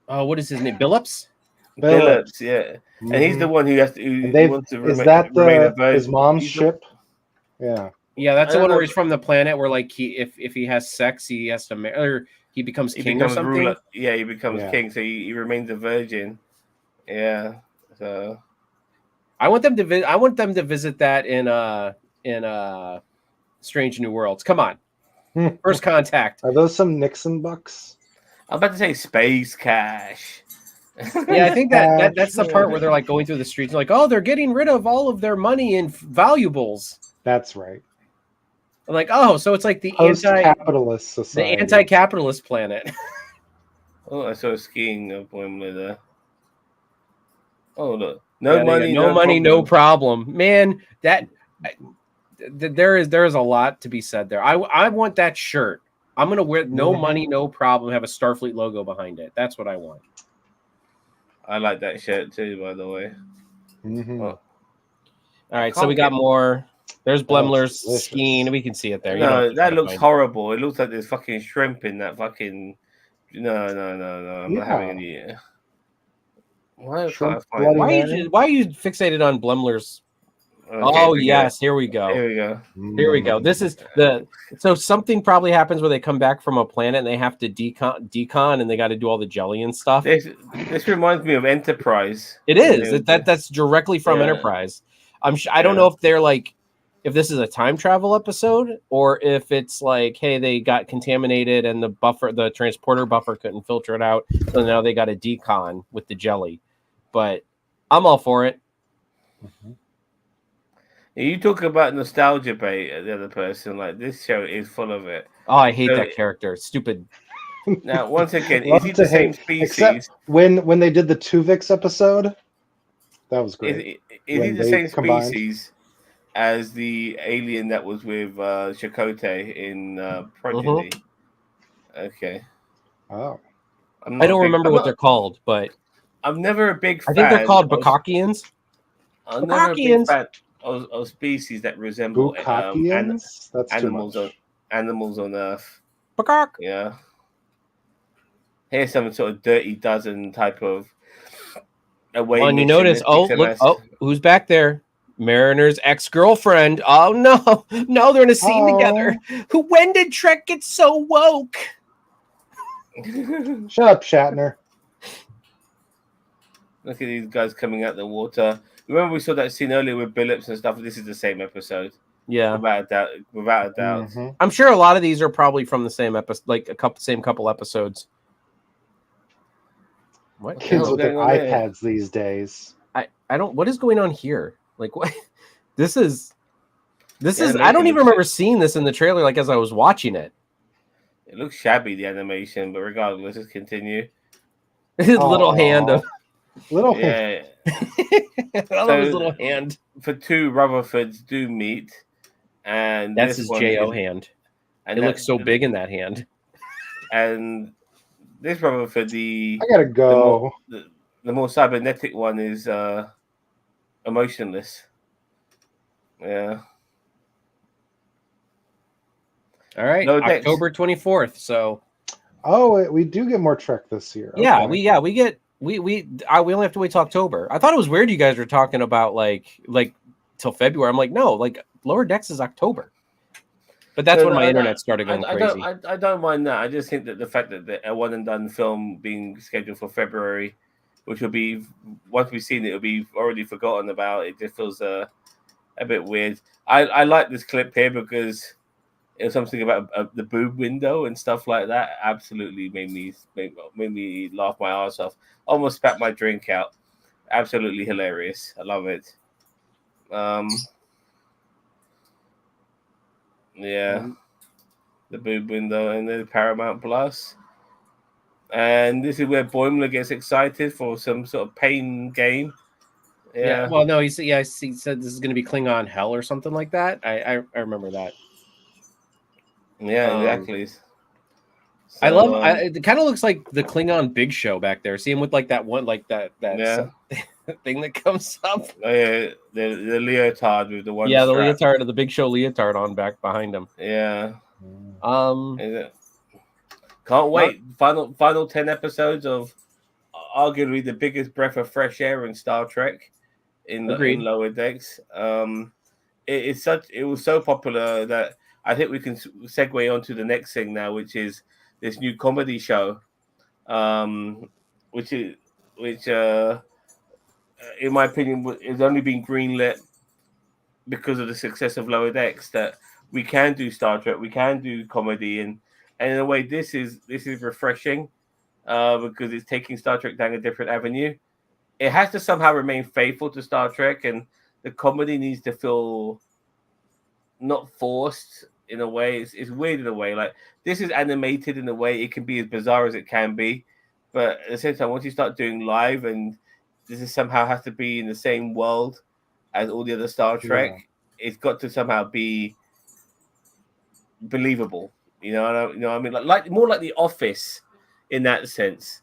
Oh, what is his name? Billups, yeah. Mm-hmm. And he's the one who has to. Who wants to is that his mom's ship? Yeah. Yeah, that's the one where he's from the planet where, like, if he has sex, he has to marry, or he becomes king or something. Ruler. Yeah, he becomes king, so he remains a virgin. Yeah. So I want them to visit that in Strange New Worlds. Come on, First Contact. Are those some Nixon bucks? I'm about to say space cash. Yeah, I think that's the part where they're like going through the streets, and like, oh, they're getting rid of all of their money in valuables. That's right. I'm like, oh, so it's like the anti-capitalist society, the anti-capitalist planet. Oh, I saw a skiing appointment there. Oh, look, no money, no problem, man. There is a lot to be said there. I want that shirt. I'm gonna wear no money, no problem. Have a Starfleet logo behind it. That's what I want. I like that shirt too, by the way. Mm-hmm. Oh. All right, so we got more. There's Blemler's skiing. We can see it there. No, that looks horrible. It looks like there's fucking shrimp in that fucking. No. I'm not having any. Why are you fixated on Blemler's? Okay, yes, here we go. Here we go. This is so something probably happens where they come back from a planet and they have to decon and they got to do all the jelly and stuff. This reminds me of Enterprise. It is. That's directly from Enterprise. I don't know if they're like, if this is a time travel episode or if it's like, hey, they got contaminated and the transporter buffer couldn't filter it out, so now they got a decon with the jelly. But I'm all for it. Mm-hmm. You talk about nostalgia bait at the other person, like this show is full of it. Oh, I hate that character. Stupid. Now, once again, is he the same species? Except when they did the Tuvix episode, That was great. Is he When the they same combined. species as the alien that was with Chakotay in Prodigy? Okay. Oh. I don't remember what they're called, but I'm never a big I think they're fan called of. Bakakians. I'm never a big Bakakians. fan of species that resemble Bukakians? That's too animals much. animals on Earth. Bakak. Yeah. Here's some sort of Dirty Dozen type of away And you mission notice, that oh, kicks their look, ass. oh, who's back there? Mariner's ex-girlfriend. Oh no, no, they're in a scene together. When did Trek get so woke? Shut up, Shatner. Look at these guys coming out the water. Remember we saw that scene earlier with Billups and stuff. This is the same episode. Yeah, Without a doubt. Without a doubt. Mhm. I'm sure a lot of these are probably from the same episode, like same couple episodes. What Kids with their going on here? iPads these days. I don't. What is going on here? Like what? This is. The I don't even animation remember seeing this in the trailer. Like as I was watching it. It looks shabby, the animation, but regardless, let's continue. Little hand of. Little hand. Yeah. I love his little hand. For two Rutherfords do meet, and That's this his one Jo is- hand. and It that- looks so big in that hand. And this Rutherford, I gotta go. the more cybernetic one is emotionless. Yeah. All right, No, thanks. October 24th. So Oh, we do get more Trek this year. yeah, Okay. we only have to wait till October. I thought it was weird you guys were talking about like till February. I'm like, no, like Lower Decks is October. But that's when my internet started going crazy. I don't mind that. I just think that the fact that a one and done film being scheduled for February, which will be once we've seen it, it'll be already forgotten about. It just feels a bit weird. I like this clip here because it was something about the boob window and stuff like that. Absolutely made me laugh my ass off. Almost spat my drink out. Absolutely hilarious. I love it. Yeah, the boob window and the Paramount Plus. And this is where Boimler gets excited for some sort of pain game. Yeah. Well, no, he said this is going to be Klingon hell or something like that. I remember that. Yeah, exactly. I love. It kind of looks like the Klingon Big Show back there. See him with like that one, like that thing that comes up. Oh, yeah, the leotard with the one. Yeah, the strap. leotard, the Big Show leotard on back behind him. Yeah. Can't wait. Final 10 episodes of arguably the biggest breath of fresh air in Star Trek in Lower Decks. It was so popular that I think we can segue on to the next thing now, which is this new comedy show, which in my opinion is only been greenlit because of the success of Lower Decks, that we can do Star Trek, we can do comedy, and in a way this is refreshing because it's taking Star Trek down a different avenue. It has to somehow remain faithful to Star Trek, and the comedy needs to feel not forced in a way. It's weird in a way. Like this is animated in a way it can be as bizarre as it can be, but at the same time, once you start doing live and this is somehow has to be in the same world as all the other Star Trek, it's got to somehow be believable. You know what I mean? Like more like The Office in that sense.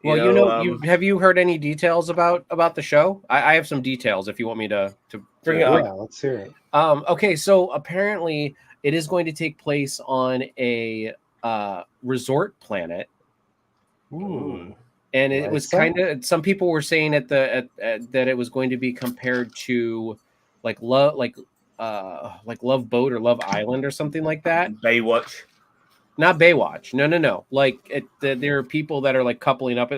Have you heard any details about the show? I have some details if you want me to bring it up. Yeah, let's hear it. Okay, so apparently it is going to take place on a resort planet. Ooh. And it was kind of, some people were saying that it was going to be compared to like Love Boat or Love Island or something like that. Baywatch. Not Baywatch. No. Like there are people that are like coupling up.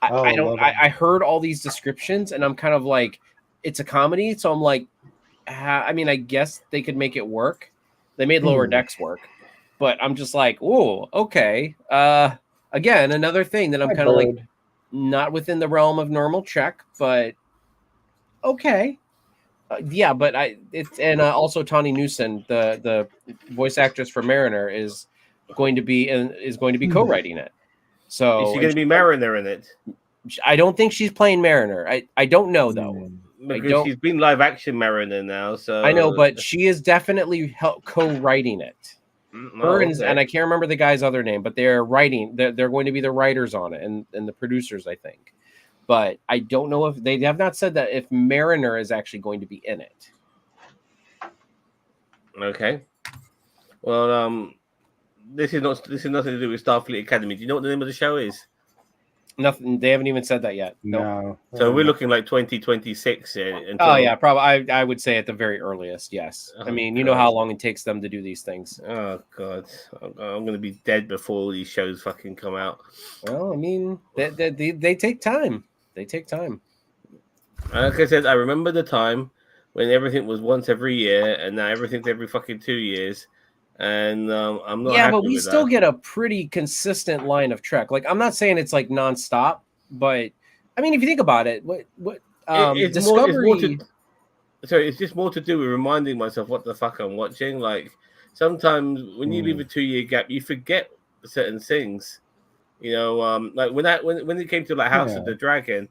I heard all these descriptions and I'm kind of like, it's a comedy. So I'm like, I mean, I guess they could make it work. They made Lower Decks work, but I'm just like, oh, okay. Again, another thing that I'm kind of like not within the realm of normal Trek, but okay. Yeah, but also Tawny Newson, the voice actress for Mariner, is going to be co-writing it. So is she going to be Mariner in it? I don't think she's playing Mariner. I don't know though. Because she's been live action Mariner now, so I know, but she is definitely co-writing it. Her and I can't remember the guy's other name, but they're writing. They're going to be the writers on it and the producers, I think. But I don't know if they have not said that if Mariner is actually going to be in it. Okay. Well, this is nothing to do with Starfleet Academy. Do you know what the name of the show is? Nothing. They haven't even said that yet. No. So we're looking like 2026. Oh yeah, probably. I would say at the very earliest. Yes. I mean, you know how long it takes them to do these things. Oh god, I'm gonna be dead before all these shows fucking come out. Well, I mean, they take time. They take time. Like I said, I remember the time when everything was once every year, and now everything's every fucking 2 years. And I'm not. Yeah, but we still get a pretty consistent line of Trek. Like, I'm not saying it's like nonstop, but I mean, if you think about it, it's Discovery. It's just more to do with reminding myself what the fuck I'm watching. Like sometimes when you leave a 2-year gap, you forget certain things. You know, like when it came to like House of the Dragon,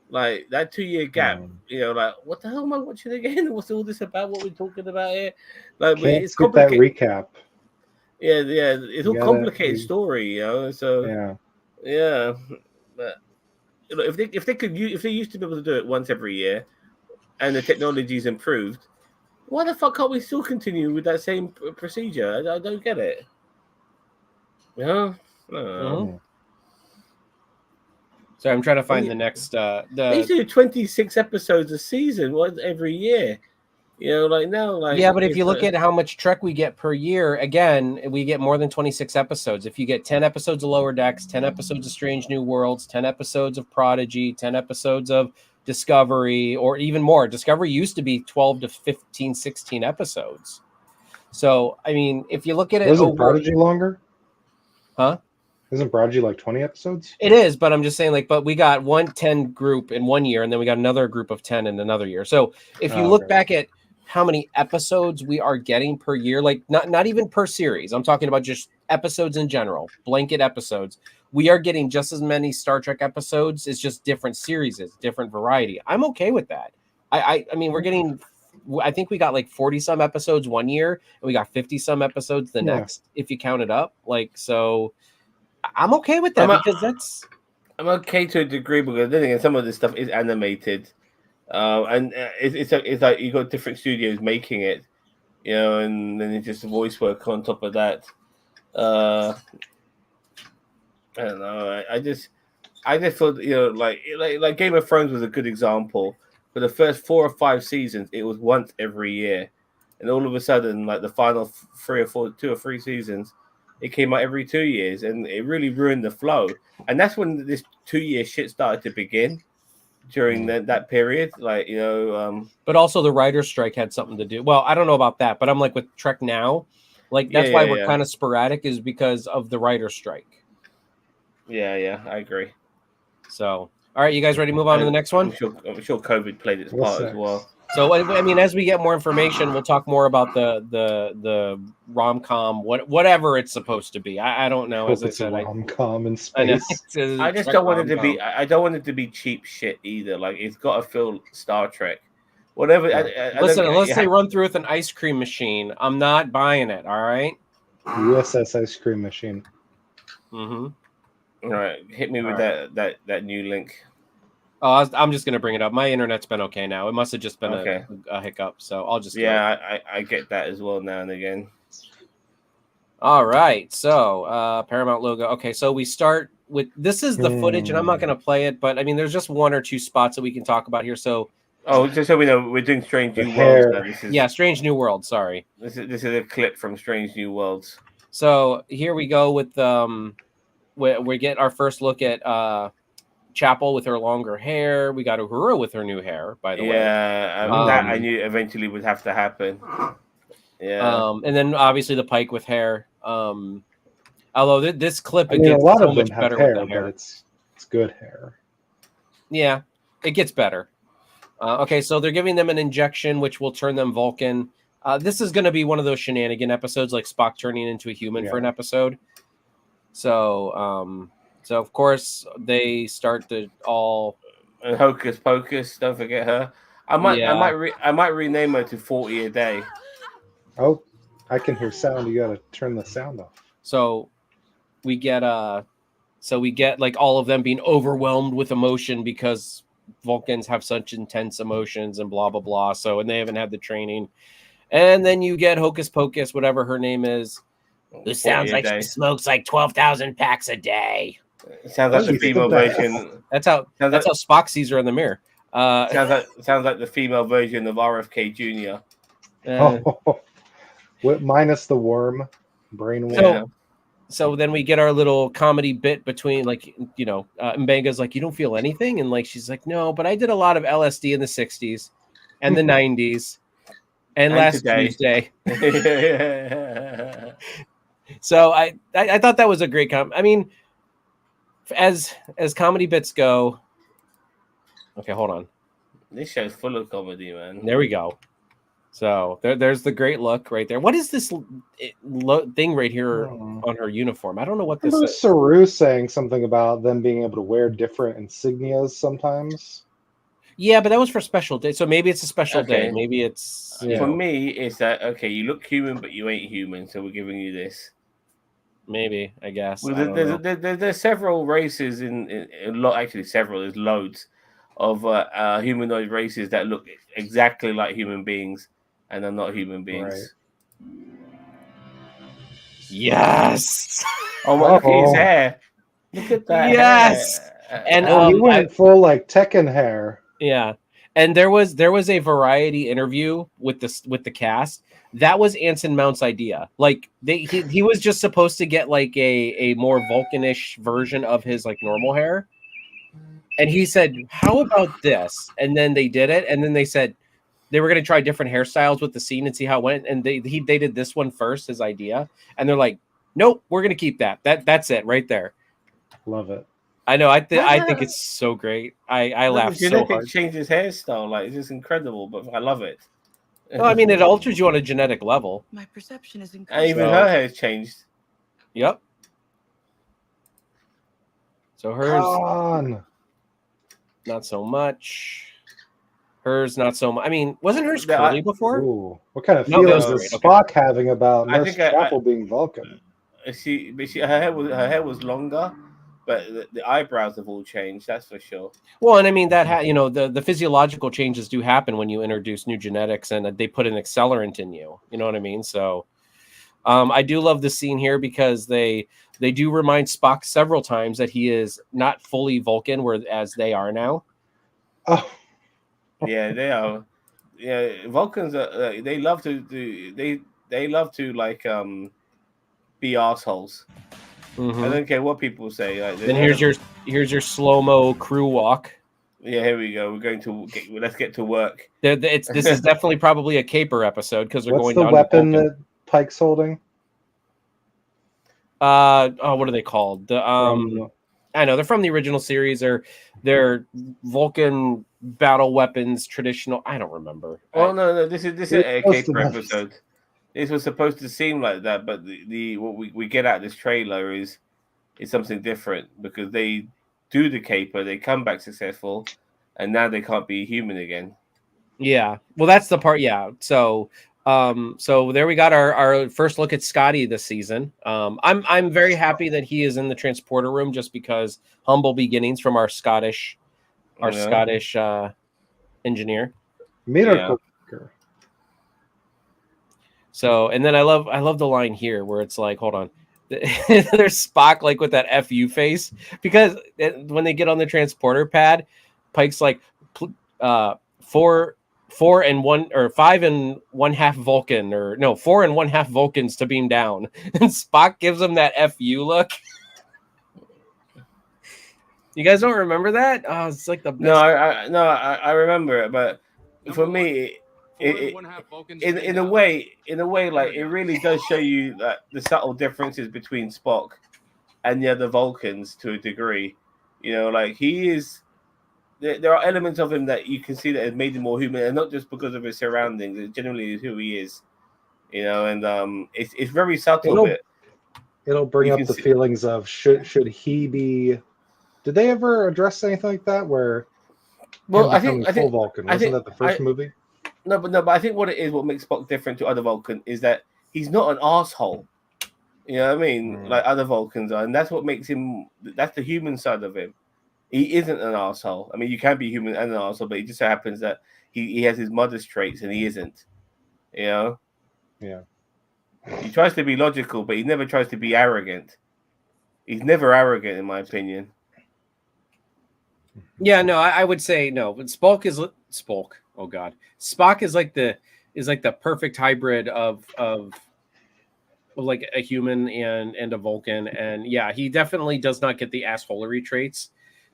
like that 2-year gap, you know, like what the hell am I watching again? What's all this about? What we're talking about here? Like it's complicated. That recap. Yeah, it's all complicated story, you know. So yeah. But you know, if they used to be able to do it once every year, and the technology's improved, why the fuck can't we still continue with that same procedure? I don't get it. You know? So I'm trying to find the next. They used to do 26 episodes a season, every year. You know, like now, like yeah, but if you look at how much Trek we get per year, again, we get more than 26 episodes. If you get 10 episodes of Lower Decks, 10 episodes of Strange New Worlds, 10 episodes of Prodigy, 10 episodes of Discovery, or even more. Discovery used to be 12 to 15, 16 episodes. So, I mean, if you look at it, isn't Prodigy longer? Huh? Isn't Prodigy like 20 episodes? It is, but I'm just saying, like, but we got 110 group in 1 year, and then we got another group of 10 in another year. So if you look back at how many episodes we are getting per year, like not even per series, I'm talking about just episodes in general, blanket episodes. We are getting just as many Star Trek episodes. It's just different series, different variety. I'm okay with that. I mean, we're getting, I think we got like 40 some episodes 1 year, and we got 50 some episodes the next, if you count it up. Like, so I'm okay with that I'm okay to a degree, because then again, some of this stuff is animated. And it's like you got different studios making it, you know, and then it's just voice work on top of that. I don't know. I just thought, you know, like Game of Thrones was a good example. For the first 4 or 5 seasons, it was once every year, and all of a sudden, like the final 2 or 3 seasons, it came out every 2 years, and it really ruined the flow. And that's when this 2-year shit started to begin. During that period, like, you know, but also the writer's strike had something to do. Well, I don't know about that, but I'm like with Trek now, like that's why we're kind of sporadic, is because of the writer's strike. Yeah, I agree. So, all right, you guys ready to move on to the next one? I'm sure COVID played its part as well. So, I mean, as we get more information, we'll talk more about the rom-com, whatever it's supposed to be. I don't know. As I said, rom-com in space. I just don't want it to be. I don't want it to be cheap shit either. Like, it's got to feel Star Trek. Whatever. Listen, unless they run through with an ice cream machine, I'm not buying it. All right. USS Ice Cream Machine. All right, hit me with that new link. Oh, I'm just gonna bring it up. My internet's been okay now. It must have just been a hiccup, so I'll just I get that as well now and again. All right, so Paramount logo. Okay, so we start with, this is the footage, and I'm not gonna play it, but I mean, there's just 1 or 2 spots that we can talk about here. So just so we know, we're doing Strange New Worlds now. Strange New Worlds. Sorry, this is a clip from Strange New Worlds. So here we go with we get our first look at Chapel with her longer hair. We got Uhura with her new hair, by the way. Yeah, that I knew eventually would have to happen. Yeah. And then obviously the Pike with hair. Although this clip, a lot of them have hair, but it's good hair. Yeah, it gets better. Okay, so they're giving them an injection, which will turn them Vulcan. This is going to be one of those shenanigan episodes, like Spock turning into a human for an episode. So So of course they start to all And Hocus Pocus, don't forget her. I might rename her to 40 a day. Oh, I can hear sound. You gotta turn the sound off. so we get like all of them being overwhelmed with emotion because Vulcans have such intense emotions and blah blah blah. So and they haven't had the training. And then you get Hocus Pocus, whatever her name is, who sounds like she smokes like 12,000 packs a day. It sounds like the female version. That's how Spock sees her in the mirror. Sounds like the female version of RFK Jr. Minus the worm, brain worm. So, so then we get our little comedy bit between, like, Mbanga's like, you don't feel anything? And like, she's like, no, but I did a lot of LSD in the 60s and the 90s and last Tuesday. So I thought that was a great I mean, as comedy bits go. Okay, hold on. This show's full of comedy, man. There we go. So there's the great look right there. What is this thing right here on her uniform? I don't know what this is. Saru saying something about them being able to wear different insignias sometimes. Yeah, but that was for special day. So maybe it's a special day. Maybe it's for me. It's that okay? You look human, but you ain't human, so we're giving you this. Maybe, I guess. Well, there's several races in a lot. Actually, several. There's loads of humanoid races that look exactly like human beings. And they're not human beings. Right. Yes. Oh my! Look at his hair. Look at that. Yes. Hair. And he went full like Tekken hair. Yeah. And there was a variety interview with the cast. That was Anson Mount's idea. Like he was just supposed to get like a more Vulcanish version of his like normal hair. And he said, "How about this?" And then they did it. And then they said they were going to try different hairstyles with the scene and see how it went. And they did this one first, his idea. And they're like, nope, we're going to keep that. That's it right there. Love it. I know. I think it's so great. I laughed so hard. Changed his hairstyle. Like, it's just incredible, but I love it. No, I mean, it alters you on a genetic level. My perception is incredible. And even her hair's changed. Yep. So hers, not so much. Hers, not so much. I mean, wasn't hers curly before? Ooh, what kind of feelings is Spock having about Nurse Chapel being Vulcan? Her hair was longer, but the eyebrows have all changed. That's for sure. Well, and I mean that the physiological changes do happen when you introduce new genetics and they put an accelerant in you. You know what I mean? So, I do love the scene here because they do remind Spock several times that he is not fully Vulcan, whereas they are now. Oh. Yeah, they are. Yeah, Vulcans are. They love to do. They love to like be assholes. Mm-hmm. I don't care what people say. Like, then here's your slow-mo crew walk. Yeah, here we go. Let's get to work. This is definitely probably a caper episode because they're going down. What's the weapon that Pike's holding? What are they called? I know they're from the original series, or they're Vulcan battle weapons, traditional. I don't remember. Well, no, this is a caper episode. This was supposed to seem like that, but what we get out of this trailer is something different because they do the caper, they come back successful, and now they can't be human again. Yeah, well, that's the part. Yeah, so there we got our first look at Scotty this season. I'm very happy that he is in the transporter room just because humble beginnings from our Scottish engineer. Miracle. Yeah. So, and then I love the line here where it's like, hold on, there's Spock like with that FU face because when they get on the transporter pad, Pike's like 4 and 1 or 5 and 1/2 Vulcan, or no, 4 and 1/2 Vulcans to beam down, and Spock gives him that FU look. You guys don't remember that? Oh, it's like the best. I remember it, but for me, in a way, like it really does show you that the subtle differences between Spock and the other Vulcans to a degree. You know, like he is. There are elements of him that you can see that have made him more human, and not just because of his surroundings. It generally is who he is, you know. And it's very subtle. It'll bring You up can the see- feelings of should he be? Did they ever address anything like that where Well, him becoming full Vulcan? Wasn't that the first movie? No, but I think what it is, what makes Spock different to other Vulcan is that he's not an asshole. You know what I mean? Like other Vulcans are, and that's what makes him. That's the human side of him. He isn't an asshole. I mean, you can be human and an asshole, but it just so happens that he has his mother's traits and he isn't. You know? Yeah. He tries to be logical, but he never tries to be arrogant. He's never arrogant, in my opinion. Yeah, no, I would say no. But Spock. Oh God, Spock is like the perfect hybrid of like a human and a Vulcan, and yeah, he definitely does not get the assholery traits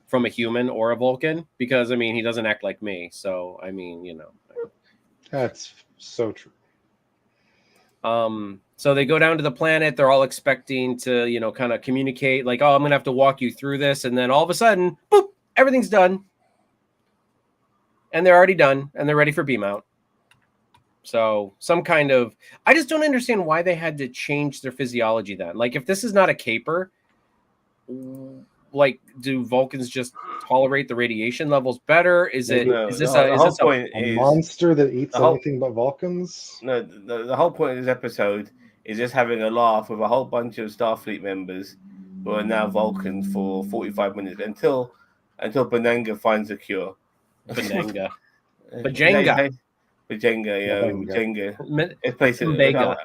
from a human or a Vulcan because I mean he doesn't act like me. So I mean, you know. That's so true. So they go down to the planet. They're all expecting to, you know, kind of communicate like, oh, I'm gonna have to walk you through this, and then all of a sudden, boop, everything's done, and they're already done, and they're ready for beam out. So some kind of, I just don't understand why they had to change their physiology then. Like, if this is not a caper, like, do Vulcans just tolerate the radiation levels better? Is it? No, Is this the whole a point A is monster that eats the whole- anything but Vulcans? no. The whole point of this episode is just having a laugh with a whole bunch of Starfleet members who are now Vulcans for 45 minutes until Benanga finds a cure. Benanga? Bajenga, Bajenga. Bajenga. It's place it. Mbega.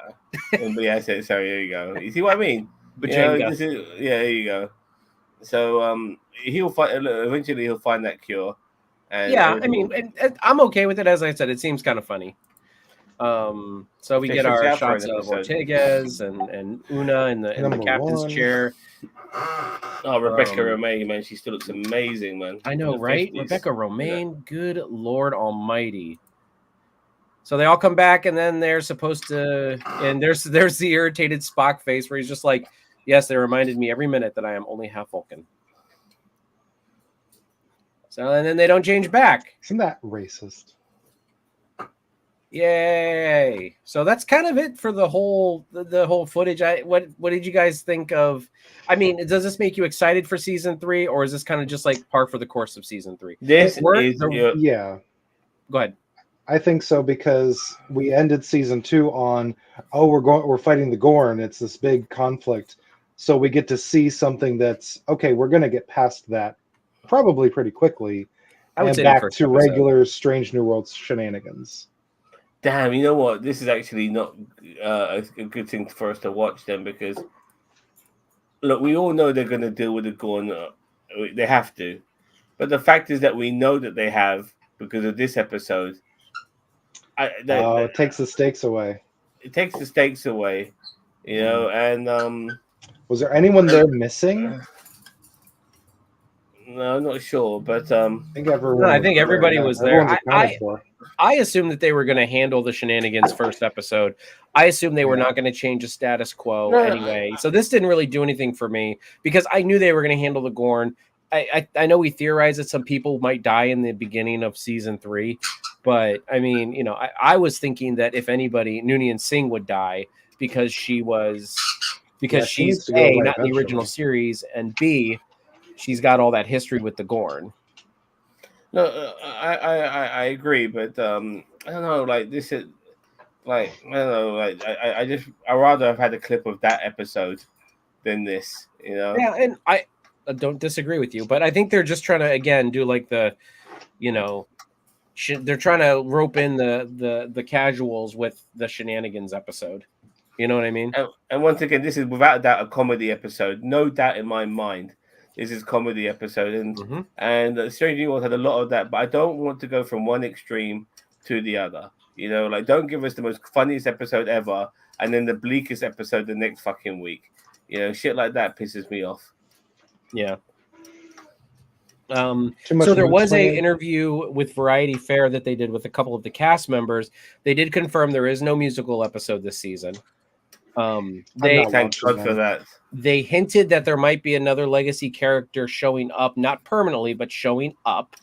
Yeah, sorry. There you go. You see what I mean? Bajenga. There you go. So he'll find. Eventually, he'll find that cure. And Yeah, I mean, I'm okay with it. As I said, it seems kind of funny. So we They get should our have for shots an of episode. Ortegas and Una in the Number captain's one. chair. Oh, Rebecca Romaine, man, she still looks amazing, man. I know, In the right? 50s. Rebecca Romaine, good Lord Almighty. So they all come back, and then they're supposed to, and there's the irritated Spock face where he's just like, "Yes, they reminded me every minute that I am only half Vulcan." So and then they don't change back. Isn't that racist? Yay! So that's kind of it for the whole footage. What did you guys think of? I mean, does this make you excited for season 3, or is this kind of just like par for the course of season 3? This is Yeah. Go ahead. I think so because we ended season 2 on, oh, we're fighting the Gorn. It's this big conflict. So we get to see something that's okay, we're gonna get past that probably pretty quickly. I would and say the back first to episode. regular Strange New Worlds shenanigans. damn. You know what? This is actually not a good thing for us to watch then because look, we all know they're going to deal with the Gorn. They have to, but the fact is that we know that they have because of this episode. It takes the stakes away. It takes the stakes away, you know. And Was there anyone there missing? no, I'm not sure, but I think everyone. No, I think everybody was there. Everyone's accounted for. I assumed that they were going to handle the shenanigans first episode. I assumed they were not going to change the status quo anyway. So this didn't really do anything for me because I knew they were going to handle the Gorn. I know we theorized that some people might die in the beginning of season 3, but I mean, you know, I was thinking that if anybody, Noonien Singh would die because she's needs to go A, away not in the original eventually. series, and B, she's got all that history with the Gorn. no, I agree, but I don't know. Like this is like I don't know. Like I rather have had a clip of that episode than this. You know. Yeah, and I don't disagree with you, but I think they're just trying to again do like the, you know, they're trying to rope in the casuals with the shenanigans episode. You know what I mean? And once again, this is without a doubt a comedy episode. No doubt in my mind, this is a comedy episode, and Strange New World had a lot of that. But I don't want to go from one extreme to the other. You know, like don't give us the most funniest episode ever, and then the bleakest episode the next fucking week. You know, shit like that pisses me off. Yeah. Too much So there was swinging. a interview with Variety Fair that they did with a couple of the cast members. They did confirm there is no musical episode this season. They not Thank God watching for that. that. they hinted that there might be another legacy character showing up, not permanently, but showing up.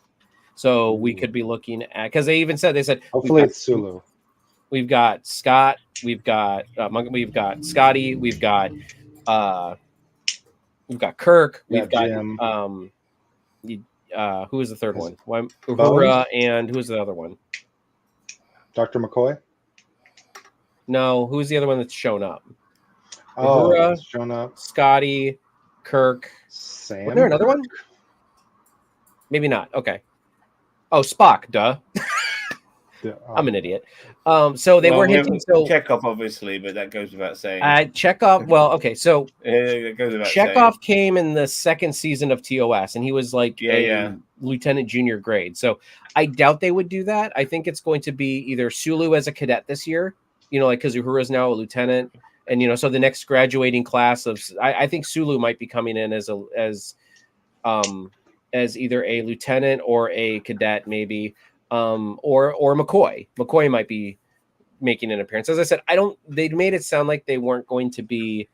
So we could be looking at, because they even said, Hopefully it's Sulu. we've got Scott, we've got Scotty, we've got We've got Kirk. Yeah, We've got Jim. who is the third Is one? Bones? Uhura, and who's the other one? Dr. McCoy. No, who's the other one that's shown up? Oh, Uhura, that's shown up. Scotty, Kirk. Sam. Was there another one? Maybe not. Okay. Oh, Spock. Duh. Yeah, I'm an idiot. So they were hinting. So Chekhov, obviously, but that goes without saying. Chekhov. Well, okay. So It goes without Chekhov saying. came in the second season of TOS, and he was like lieutenant junior grade. So I doubt they would do that. I think it's going to be either Sulu as a cadet this year, like because Uhura is now a lieutenant, and so the next graduating class of I think Sulu might be coming in as either a lieutenant or a cadet, maybe, or McCoy. McCoy might be making an appearance. As I said, they made it sound like they weren't going to be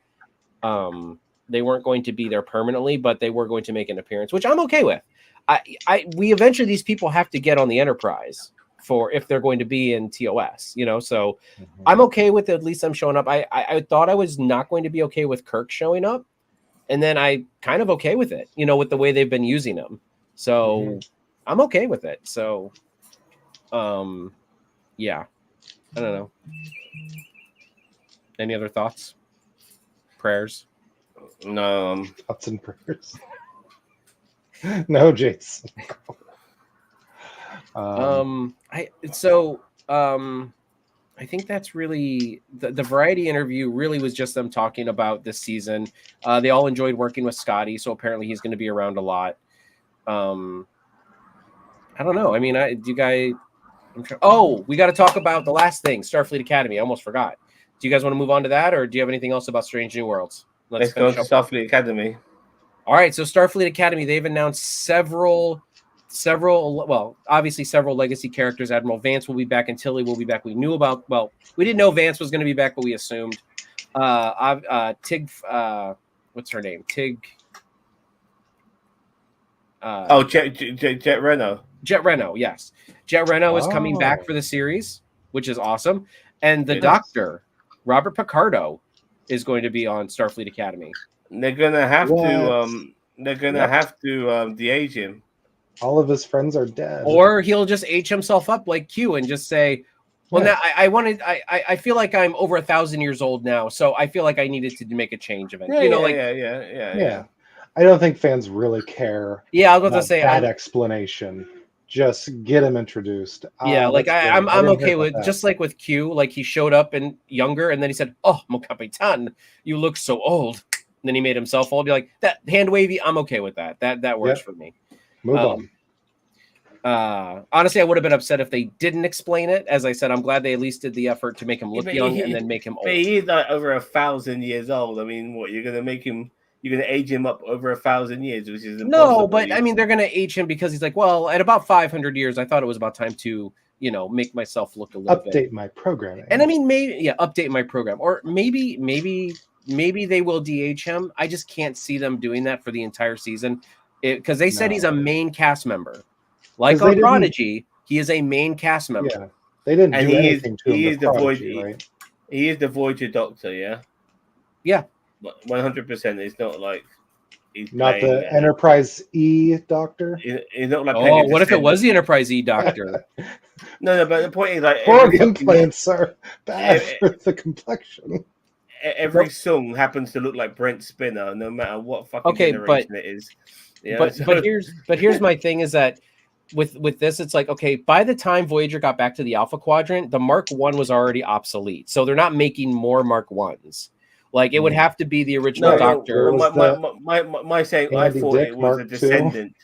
there permanently, but they were going to make an appearance, which I'm okay with. We eventually, these people have to get on the Enterprise if they're going to be in TOS, so I'm okay with at least them showing up. I thought I was not going to be okay with Kirk showing up, and then I kind of okay with it, with the way they've been using them. So I'm okay with it. So, yeah, I don't know. Any other thoughts? Prayers? No. Thoughts and prayers. No, Jason. I think that's really the variety interview really was just them talking about this season. They all enjoyed working with Scotty, so apparently he's going to be around a lot. I don't know. I mean, we got to talk about the last thing, Starfleet Academy. I almost forgot. Do you guys want to move on to that, or do you have anything else about Strange New Worlds? Let's go to Starfleet Academy. All right, so Starfleet Academy, they've announced several, obviously several legacy characters. Admiral Vance will be back and Tilly will be back. We didn't know Vance was going to be back, but we assumed. Tig, what's her name? Tig. Jet Reno. Jet Reno, yes. Jet Reno is coming back for the series, which is awesome. And the Doctor, Robert Picardo, is going to be on Starfleet Academy. They're gonna have to. They're gonna have to de-age him. All of his friends are dead. Or he'll just age himself up like Q and just say, "Well, now I feel like I'm over 1,000 years old now, so I feel like I needed to make a change of it." Yeah. I don't think fans really care. Yeah, I was going to say that explanation. Just get him introduced. I'm okay with just like with Q, like he showed up and younger, and then he said, "Oh, mon capitan, you look so old." And then he made himself old. Be like that hand wavy. I'm okay with that. That works for me. Move on. Honestly, I would have been upset if they didn't explain it. As I said, I'm glad they at least did the effort to make him look young and then make him old. But he's like over 1,000 years old. I mean, what, you're gonna make him? You're gonna age him up over 1,000 years, which is impossible. No, but I mean, they're gonna age him because he's like, well, at about 500 years, I thought it was about time to, make myself look a little update my programming. And I mean, maybe update my program, or maybe they will DH him. I just can't see them doing that for the entire season, because they said he's a main cast member. Like on Prodigy, he is a main cast member. Yeah, they didn't do anything to him. He is the Prodigy, right? He is the Voyager Doctor, yeah. Yeah. 100%. It's not like he's not the Enterprise E Doctor. He's not like. Oh, what if it was the Enterprise E Doctor? No. But the point is, like, organ plants are bad for the complexion. Every song happens to look like Brent Spinner, no matter what fucking generation it is. Yeah, but here's my thing: is that with this, it's like, okay, by the time Voyager got back to the Alpha Quadrant, the Mark I was already obsolete, so they're not making more Mark I's. Like, it would have to be the original Doctor. My saying, I thought it was a descendant.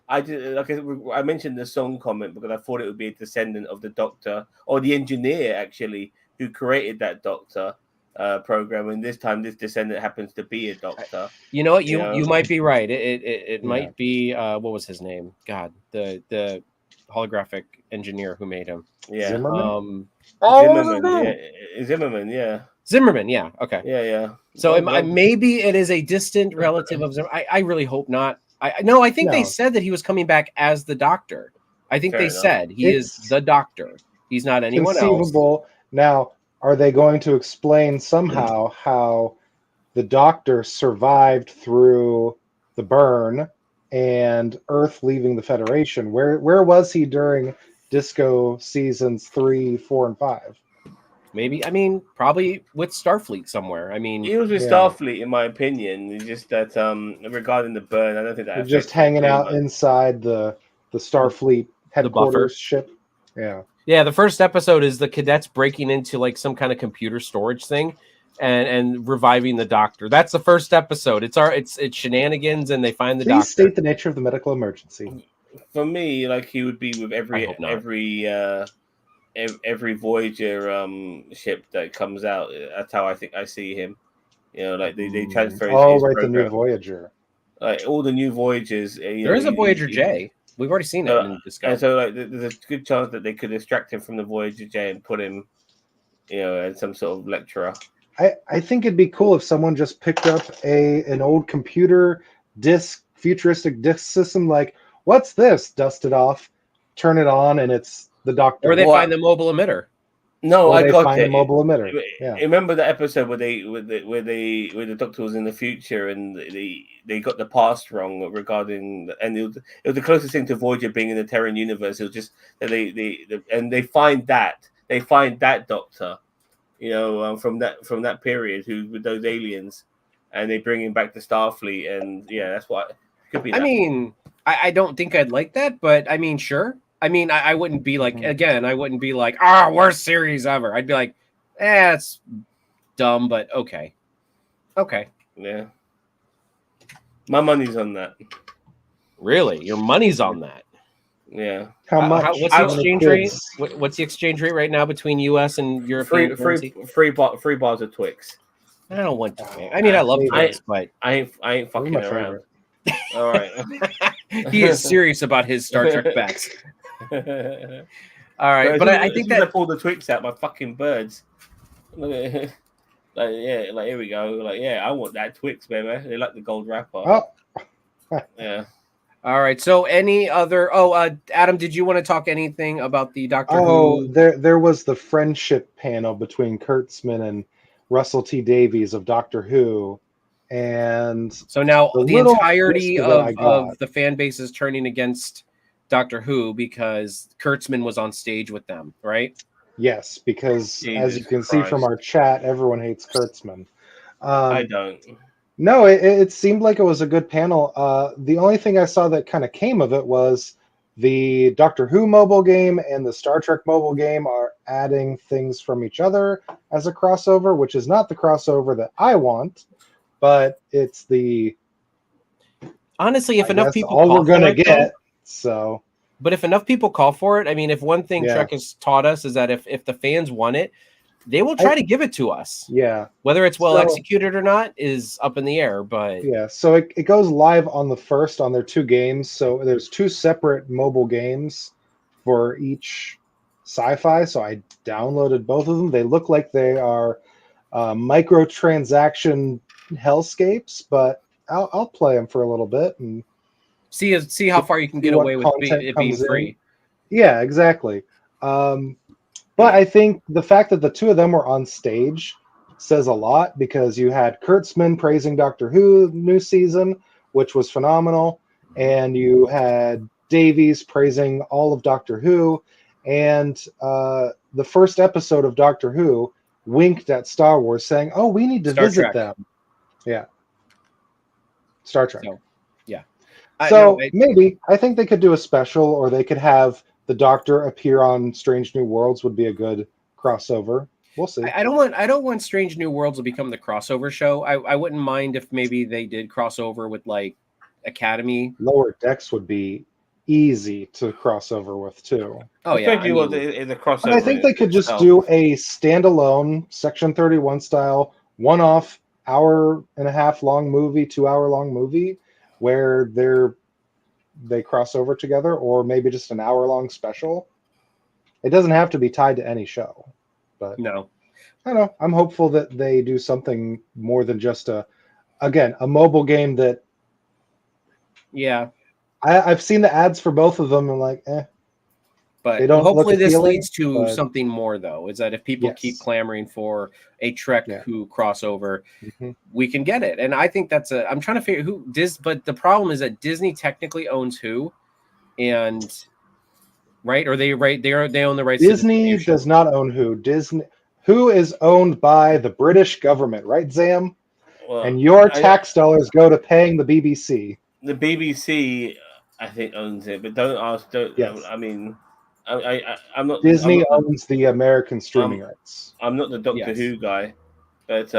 I mentioned the song comment because I thought it would be a descendant of the Doctor, or the engineer actually who created that Doctor program. And this time, this descendant happens to be a Doctor. You know what? You might be right. It might be what was his name? God, the holographic engineer who made him. Yeah. Zimmerman. Zimmerman. Yeah. Zimmerman, yeah, okay, yeah. So maybe it is a distant relative of Zimmerman. I really hope not. I think they said that he was coming back as the Doctor. I think they said he is the Doctor. He's not anyone else. Now, are they going to explain somehow how the Doctor survived through the burn and Earth leaving the Federation. Where was he during Disco seasons 3, 4, and 5? Maybe, I mean, probably with Starfleet somewhere. I mean, He was with Yeah. Starfleet, in my opinion. It's just that regarding the burn, I don't think that They're just affects him hanging too out much. inside the Starfleet headquarters ship. Yeah. yeah, the first episode is the cadets breaking into like some kind of computer storage thing and reviving the Doctor. That's the first episode. It's shenanigans, and they find the Please Doctor. state the nature of the medical emergency. For me, like he would be with I hope not. every Voyager ship that comes out. That's how I think I see him. You know, like they transfer his right, the new program. Voyager. Like all the new Voyagers. There is a Voyager J. We've already seen it in Discovery. And so, like, there's a good chance that they could extract him from the Voyager J and put him, you know, as some sort of lecturer. I think it'd be cool if someone just picked up an old computer futuristic disc system, like, what's this? Dust it off, turn it on, and it's the Doctor. Or they find the mobile emitter. No, or I they got find it. a mobile emitter. Yeah. Remember the episode where the Doctor was in the future and they got the past wrong regarding, and it was the closest thing to Voyager being in the Terran universe. It was just that they find that Doctor, you know, from that period, who with those aliens, and they bring him back to Starfleet, and yeah, that's what it could be. I mean, I don't think I'd like that, but I mean, sure. I mean, I wouldn't be like, again, I wouldn't be like, worst series ever. I'd be like, it's dumb, but okay. Okay. Yeah. My money's on that. Really? Your money's on that? Yeah. How much? What's the exchange rate? What's the exchange rate right now between US and European currency? Free bars of Twix. I don't want to. I mean, I love Twix, but I ain't fucking around. All right. He is serious about his Star Trek backs. All right, but I think that I pull the Twix out, my fucking birds. Like, yeah, like here we go. Like, yeah, I want that Twix, baby. They like the gold wrapper. Oh. Yeah. All right. So, any other? Adam, did you want to talk anything about the Doctor Who? There was the friendship panel between Kurtzman and Russell T Davies of Doctor Who, and so now the entirety of the fan base is turning against Doctor Who because Kurtzman was on stage with them, right? Yes, because Jesus as you can Christ. see from our chat, everyone hates Kurtzman. I don't. No, it seemed like it was a good panel. The only thing I saw that kind of came of it was the Doctor Who mobile game and the Star Trek mobile game are adding things from each other as a crossover, which is not the crossover that I want, but it's the honestly, if enough people all we're gonna get. So, but if enough people call for it, I mean, if one thing Trek has taught us is that if the fans want it, they will try to give it to us. Yeah. Whether it's well executed or not is up in the air, but yeah. So it goes live on the 1st on their 2 games. So there's 2 separate mobile games for each sci-fi. So I downloaded both of them. They look like they are microtransaction hellscapes, but I'll play them for a little bit and see how far you can get away with it being free. Yeah, exactly. But I think the fact that the 2 of them were on stage says a lot, because you had Kurtzman praising Doctor Who new season, which was phenomenal, and you had Davies praising all of Doctor Who, and the first episode of Doctor Who winked at Star Wars, saying, "Oh, we need to visit them." Yeah, Star Trek. So, yeah. Maybe I think they could do a special, or they could have the Doctor appear on Strange New Worlds. Would be a good crossover. We'll see. I don't want Strange New Worlds to become the crossover show. I wouldn't mind if maybe they did crossover with like Academy. Lower Decks would be easy to cross over with too. Oh yeah, the crossover. But I think they could just do a standalone Section 31 style, one-off, 1.5-hour long movie, 2-hour long movie, where they cross over together, or maybe just an hour-long special. It doesn't have to be tied to any show, but no, I don't know. I'm hopeful that they do something more than just a mobile game that. Yeah, I've seen the ads for both of them and like, eh. But They don't look hopefully this appealing, leads to but- something more, though. Is that if people keep Yes. clamoring for a Trek Yeah. Who crossover, Mhm. we can get it. And I think I'm trying to figure who but the problem is that Disney technically owns Who, and right, or they own the rights. Disney does not own Who is owned by the British government, right, Zam? Well, And your tax dollars go to paying the BBC. the BBC, I think, owns it, but don't ask. Don't. Yes. I mean, I'm not. Disney I'm not owns the American streaming rights. I'm not the Doctor Yes. Who guy, but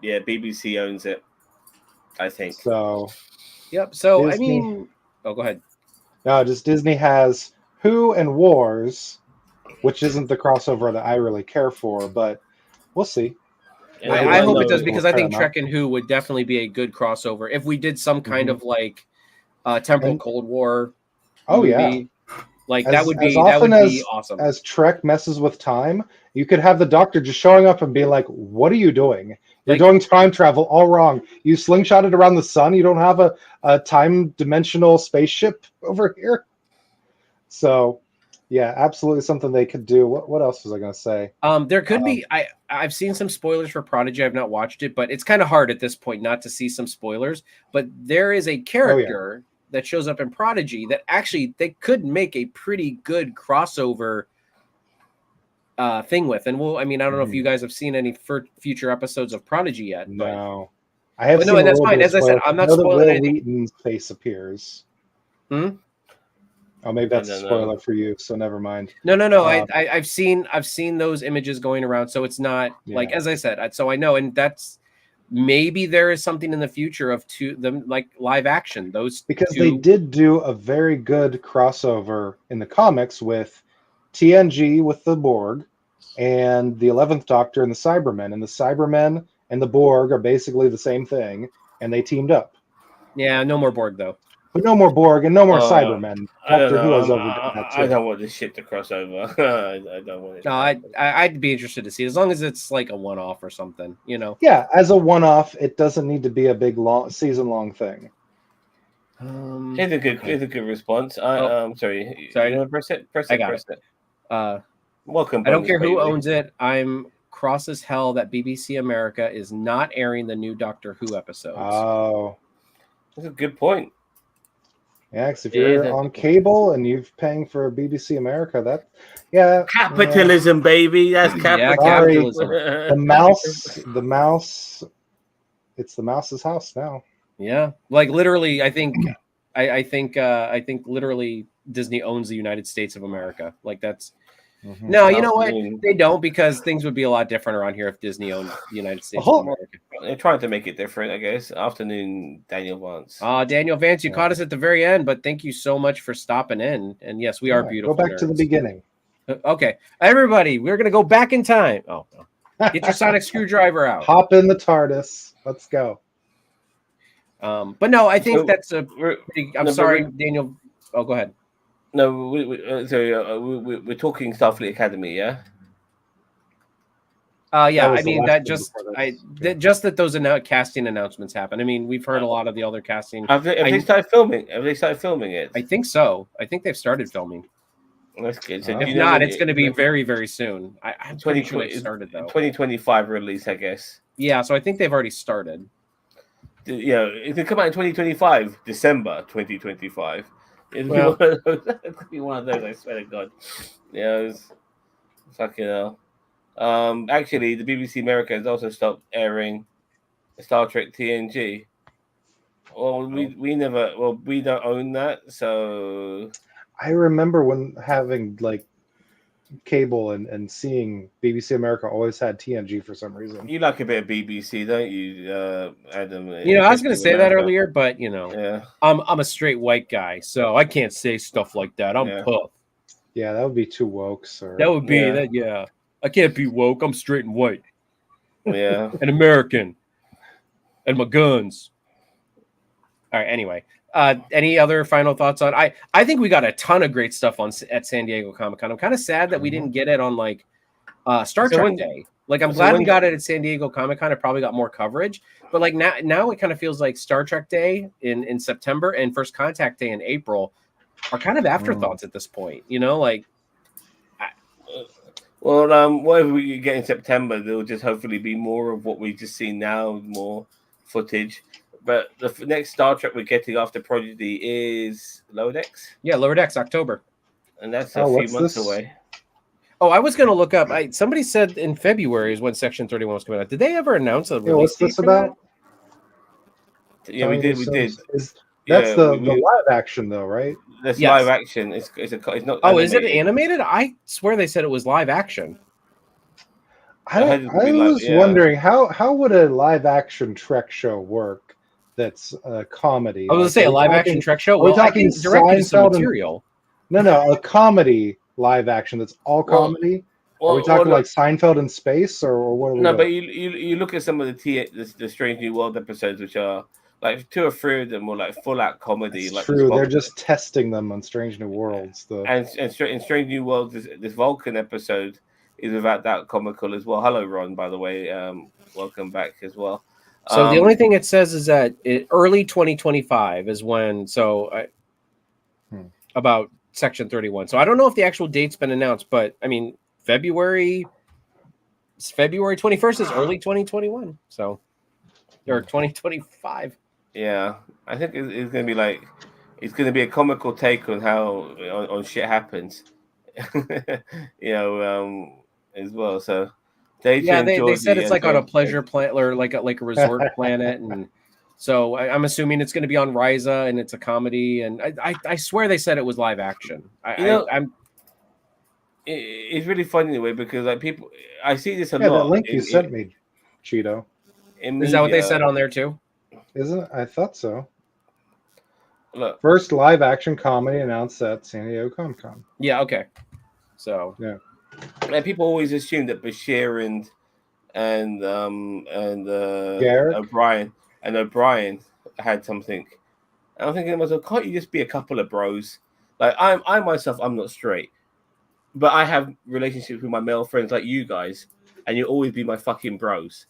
yeah, BBC owns it. I think. So Yep. So Disney- I mean, go ahead. no, just Disney has Who and Wars, which isn't the crossover that I really care for, but we'll see. And I hope it does know- because I think Paramount. Trek and Who would definitely be a good crossover if we did some kind Mhm. of like temporal And- Cold War. Oh yeah. movie. Like As that would be often awesome. As Trek messes with time, you could have the Doctor just showing up and be like, "What are you doing? You're Like- doing time travel all wrong. You slingshotted around the sun. You don't have a time dimensional spaceship over here." So, yeah, absolutely something they could do. What else was I going to say? There could be. I've seen some spoilers for Prodigy. I've not watched it, but it's kind of hard at this point not to see some spoilers. But there is a character that shows up in Prodigy that actually they could make a pretty good crossover thing with. And I don't know if you guys have seen any future episodes of Prodigy yet. But No, I have. But seen no, a that's little fine. bit of As I said, spoilers. I'm not know that spoiling Will anything. Wheaton's face appears. Hmm? Oh, maybe that's a don't know. spoiler for you, so never mind. No. Um, I've seen those images going around, so it's not like Yeah. as I said. So I know, and that's maybe there is something in the future of them like live action. Those Because two, they did do a very good crossover in the comics with TNG with the Borg and the 11th Doctor and the Cybermen. And the Cybermen and the Borg are basically the same thing, and they teamed up. yeah, no more Borg though. But no more Borg and no more Oh, Cybermen. I don't Doctor Who know. has overdone that I too. don't want this shit to cross over. I don't want it. No, I'd be interested to see as long as it's like a one-off or something, you know. Yeah, as a one-off, it doesn't need to be a big long season-long thing. It's a good response. Sorry. Sorry. You want to press it? I got it. Welcome. I don't bonus care who baby. owns it. I'm cross as hell that BBC America is not airing the new Doctor Who episodes. Oh. That's a good point. Yeah, because if Yeah, you're that's- on cable and you're paying for BBC America, yeah. Capitalism, baby. That's Yeah, capitalism. The mouse. It's the mouse's house now. Yeah, like literally, I think literally Disney owns the United States of America. Like that's no, you know what? They don't because things would be a lot different around here if Disney owned the United States of America. They're trying to make it different, I guess. Afternoon, Daniel Vance. Daniel Vance, you Yeah. caught us at the very end, but thank you so much for stopping in. And yes, we are Yeah, beautiful. Go back to the nerds. beginning. Okay, everybody, we're gonna go back in time. Oh, no. Get your sonic screwdriver out. Hop in the TARDIS. Let's go. But no, I think So, that's a. We're, I'm no, sorry, but Daniel. Oh, go ahead. no, we're talking Starfleet Academy, yeah? Yeah, That was I the mean last that one just before I this. that, just that those casting announcements happen. I mean, we've heard a lot of the other casting. Have they started filming? Have they started filming it? I think so. I think they've started filming. That's good. So If do If you know not, when it's going to be very, very soon. I'm pretty sure it started though. 2025 release, I guess. Yeah, so I think they've already started. Yeah, it could come out in 2025, December 2025. Well- It could be one of those. I swear to God. Yeah, it's fucking hell. Actually, the BBC America has also stopped airing Star Trek TNG. Well, we don't own that, so I remember when having like cable and seeing BBC America always had TNG for some reason. you like a bit of BBC, don't you, Adam? You know, I was going to say that America. earlier, but you know, Yeah, I'm a straight white guy, so I can't say stuff like that. I'm Yeah. tough. Yeah, that would be too woke, sir. That would be Yeah. that. Yeah, I can't be woke. I'm straight and white yeah. and American, and my guns. All right. Anyway, any other final thoughts on? I think we got a ton of great stuff at San Diego Comic-Con. I'm kind of sad that we didn't get it on like Star So Trek when- Day. Like I'm so glad when- we got it at San Diego Comic-Con. It probably got more coverage, but like now it kind of feels like Star Trek Day in September and First Contact Day in April are kind of afterthoughts at this point. You know, like Well, whatever we get in September, there'll just hopefully be more of what we just seen now, more footage. But the next Star Trek we're getting after Prodigy is Lower Decks. Yeah, Lower Decks, October. And that's a few months away. Oh, I was going to look up. Somebody said in February is when Section 31 was coming out. Did they ever announce a release what's this about? Yeah, we did. That's the live action though, right? That's live action. It's not. Oh, animated. Is it animated? I swear they said it was live action. I was wondering how would a live action Trek show work? That's a comedy. I was going to say a live action Trek show. Well, I think directed some material. No, a comedy live action that's all comedy. Are we talking like Seinfeld in space, or what? No, but you look at some of the Strange New World episodes, which are like 2 or 3 of them were like full out comedy. That's like true. They're just testing them on Strange New Worlds. And in Strange New Worlds, this Vulcan episode is without doubt comical as well. Hello, Ron. By the way, welcome back as well. So the only thing it says is that early 2025 is when. About Section 31. So I don't know if the actual date's been announced, but I mean February 21st is early 2021. So or 2025. Yeah, I think it's going to be it's going to be a comical take on how on shit happens, as well. So they said it's like on a pleasure planet or like a resort planet, and so I'm assuming it's going to be on Ryza and it's a comedy. And I swear they said it was live action. It's really funny in a way because I see this a lot. Yeah, that link you sent me, Cheeto. Is that what they said on there too? Isn't it? I thought so. Look, first live action comedy announced at San Diego Comic-Con. Yeah. Okay. So yeah, and people always assume that Bashir and Garrick? O'Brien had something. And I'm thinking to myself, can't you just be a couple of bros? Like I myself, I'm not straight, but I have relationships with my male friends like you guys, and you'll always be my fucking bros.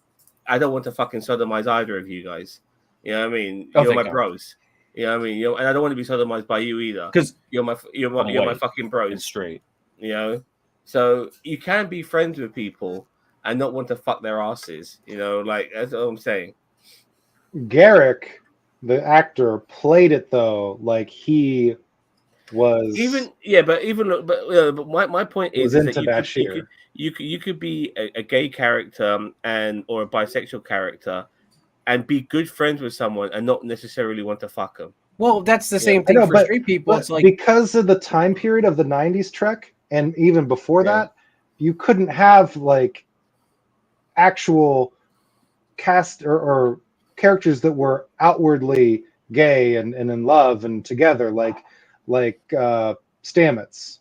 I don't want to fucking sodomize either of you guys. You know what I mean? You're my bros. You know what I mean? And I don't want to be sodomized by you either. Because you're my fucking bros. Straight. You know? So you can be friends with people and not want to fuck their asses. You know, like that's what I'm saying. Garrick, the actor, played it though like he was but my point is that you could be a gay character or a bisexual character and be good friends with someone and not necessarily want to fuck them. Well, that's the same thing for straight people. It's like because of the time period of the 90s Trek and even before that, you couldn't have like actual cast or characters that were outwardly gay and in love and together like Stamets,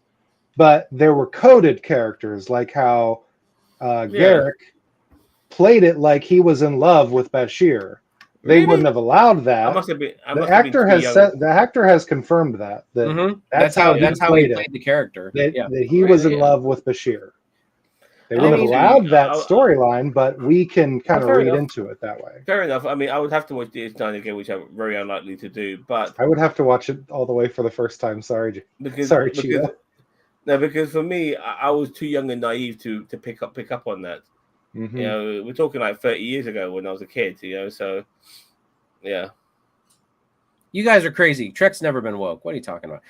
but there were coded characters like how Garrick played it like he was in love with Bashir. They wouldn't have allowed that. The actor has confirmed that. That's how he played the character. That he was in love with Bashir. They wouldn't have allowed that storyline, but we can kind of read into it that way. Fair enough. I mean, I would have to watch DS9 again, which I'm very unlikely to do. But I would have to watch it all the way for the first time. Sorry, Cheetah. No, because for me, I was too young and naive to pick up on that. Mm-hmm. You know, we're talking like 30 years ago when I was a kid. You know, so yeah. You guys are crazy. Trek's never been woke. What are you talking about?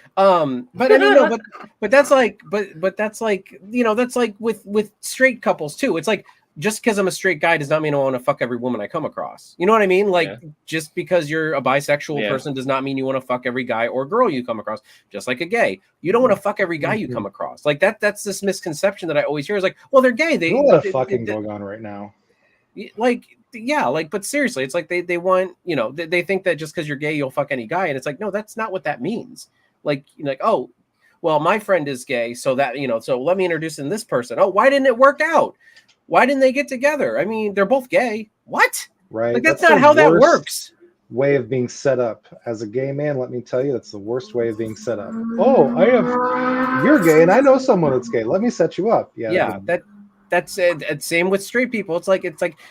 But I mean, no, but that's like, but that's like, that's like with straight couples too. It's like just because I'm a straight guy does not mean I want to fuck every woman I come across. You know what I mean? Like just because you're a bisexual person does not mean you want to fuck every guy or girl you come across. Just like a gay, you don't want to fuck every guy you come across. Like that's this misconception that I always hear is like, well, they're gay. There's a lot of fucking going on right now. But seriously, it's like they want, they think that just because you're gay, you'll fuck any guy. And it's like, no, that's not what that means. Like, oh, well, my friend is gay. So that, so let me introduce in this person. Oh, why didn't it work out? Why didn't they get together? I mean, they're both gay. What? Right. Like, that's not how that works. Way of being set up as a gay man. Let me tell you, that's the worst way of being set up. You're gay and I know someone that's gay. Let me set you up. That's it. Same with straight people. It's like,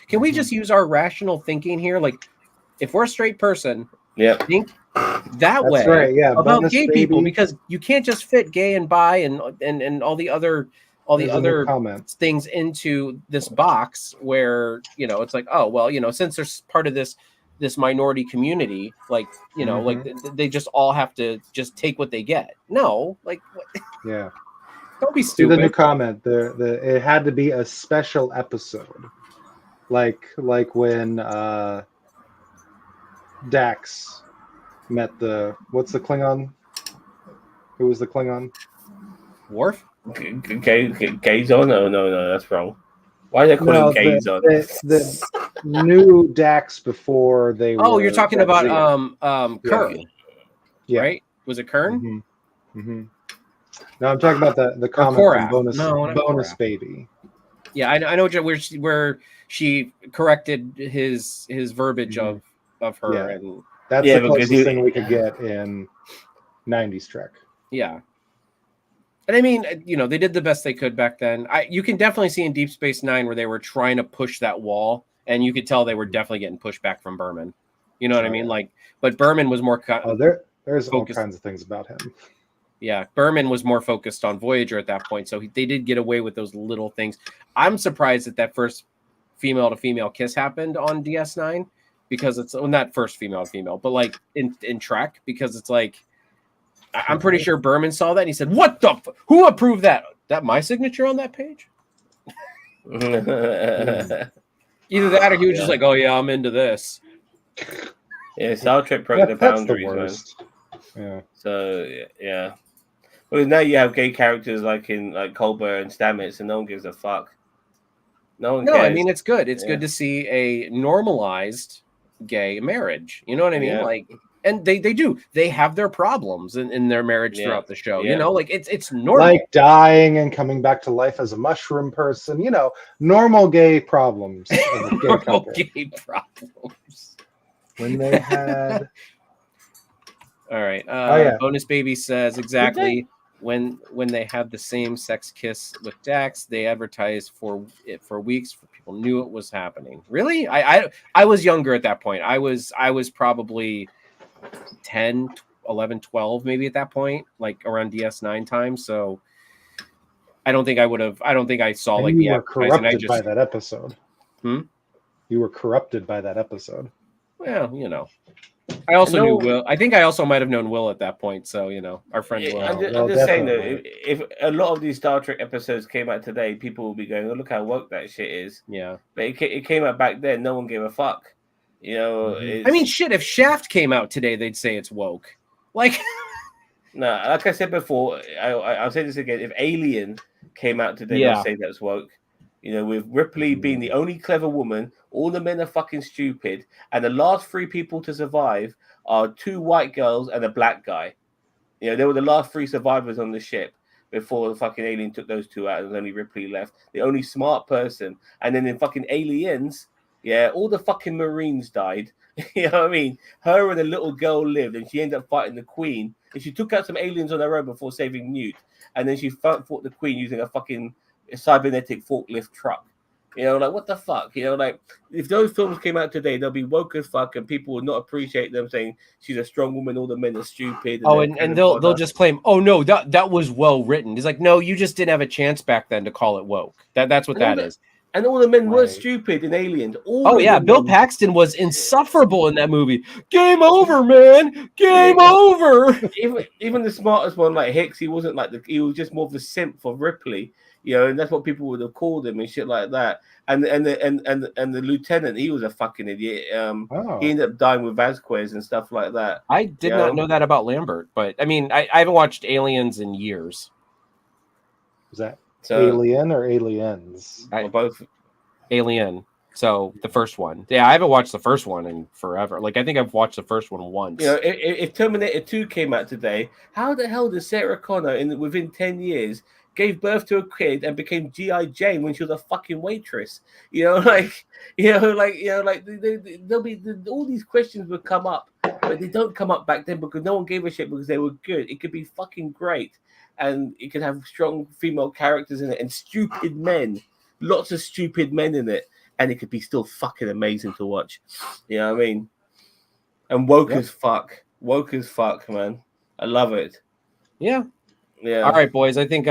can we just use our rational thinking here? Like, if we're a straight person, think that way about gay people, because you can't just fit gay and bi and all the other all the There's a new other comment. things into this box where, you know, it's like, oh, well, you know, since they're part of this minority community, like, you know, like they just all have to just take what they get. No, like, what? Yeah. Don't be See the new stupid. comment. It had to be a special episode, like when Dax met what's the Klingon? Who was the Klingon? Worf? Gazon? Oh no, that's wrong. Why did I call him No, Gazon? the new Dax before they were. Oh, you're talking about Kern, Yeah. right? Was it Kern? Mm-hmm. No, I'm talking about the Or comment from Korath? bonus No, not bonus Korath. baby. Yeah, I know where she corrected his verbiage of her, Yeah. and That's Yeah, the because closest thing we could get in 90s Trek. yeah. And I mean, you know, they did the best they could back then. You can definitely see in Deep Space Nine where they were trying to push that wall, and you could tell they were definitely getting pushback from Berman. You know what I mean? Yeah. Like, but Berman was more there's focused. all kinds of things about him. Yeah, Berman was more focused on Voyager at that point, so they did get away with those little things. I'm surprised that first female to female kiss happened on DS9 because it's not first female to female, but like in Trek, because it's like I'm pretty sure Berman saw that and he said, "What the? Who approved that? That my signature on that page?" Either that or he was just like, "Oh yeah, I'm into this." Yeah, Star Trek broke the boundaries, man. Yeah. So yeah. Well, now you have gay characters like in Colbert and Stamets, and no one gives a fuck. No one cares. I mean, it's good. It's good to see a normalized gay marriage. You know what I mean? Yeah. Like, and they do. They have their problems in their marriage throughout the show. Yeah. You know, like it's normal. Like dying and coming back to life as a mushroom person. You know, normal gay problems. Of a gay normal couple. gay problems. When they had. All right. Yeah. Bonus Baby says exactly when they had the same sex kiss with Dax, they advertised for it for weeks. People knew it was happening. Really? I was younger at that point. I was probably 10, 11, 12 maybe at that point, like around DS9 time. So I don't think I saw And like you the were corrupted by just that episode. Hmm? You were corrupted by that episode. Well, you know. I also knew Will. I think I also might have known Will at that point. So, you know, our friend Will. I'm just saying though, if a lot of these Star Trek episodes came out today, people will be going, "Oh, look how woke that shit is." Yeah, but it came out back then. No one gave a fuck. You know. I mean, shit. If Shaft came out today, they'd say it's woke. Like, no, like I said before, I'll say this again. If Alien came out today, they'll say that's woke. You know, with Ripley being the only clever woman, all the men are fucking stupid, and the last 3 people to survive are 2 white girls and a black guy. You know, they were the last 3 survivors on the ship before the fucking alien took those 2 out, and only Ripley left. The only smart person. And then in fucking Aliens, all the fucking Marines died. You know what I mean? Her and a little girl lived, and she ended up fighting the Queen. And she took out some aliens on her own before saving Newt. And then she fought the Queen using a fucking cybernetic forklift truck. You know, like, what the fuck? You know, like, if those films came out today, they'll be woke as fuck, and people would not appreciate them saying she's a strong woman, all the men are stupid. And they'll just claim, oh no, that was well written. It's like, no, you just didn't have a chance back then to call it woke. That's what that is. And all the men were stupid in Aliens. Bill Paxton was insufferable in that movie. Game over, man. Game over. Even the smartest one, like Hicks, he wasn't like he was just more of the simp for Ripley. You know, and that's what people would have called him and shit like that. And the lieutenant, he was a fucking idiot. He ended up dying with Vasquez and stuff like that. I did not know that about Lambert, but I mean, I haven't watched Aliens in years. Is that Alien or Aliens? Both. Alien. So the first one. Yeah, I haven't watched the first one in forever. Like, I think I've watched the first one once. You know, if Terminator 2 came out today, how the hell did Sarah Connor within 10 years gave birth to a kid and became G.I. Jane when she was a fucking waitress? There'll be all these questions would come up, but they don't come up back then because no one gave a shit because they were good. It could be fucking great, and it could have strong female characters in it and stupid men, lots of stupid men in it, and it could be still fucking amazing to watch. You know what I mean? And woke as fuck, man. I love it. Yeah. Yeah. All right, boys. I think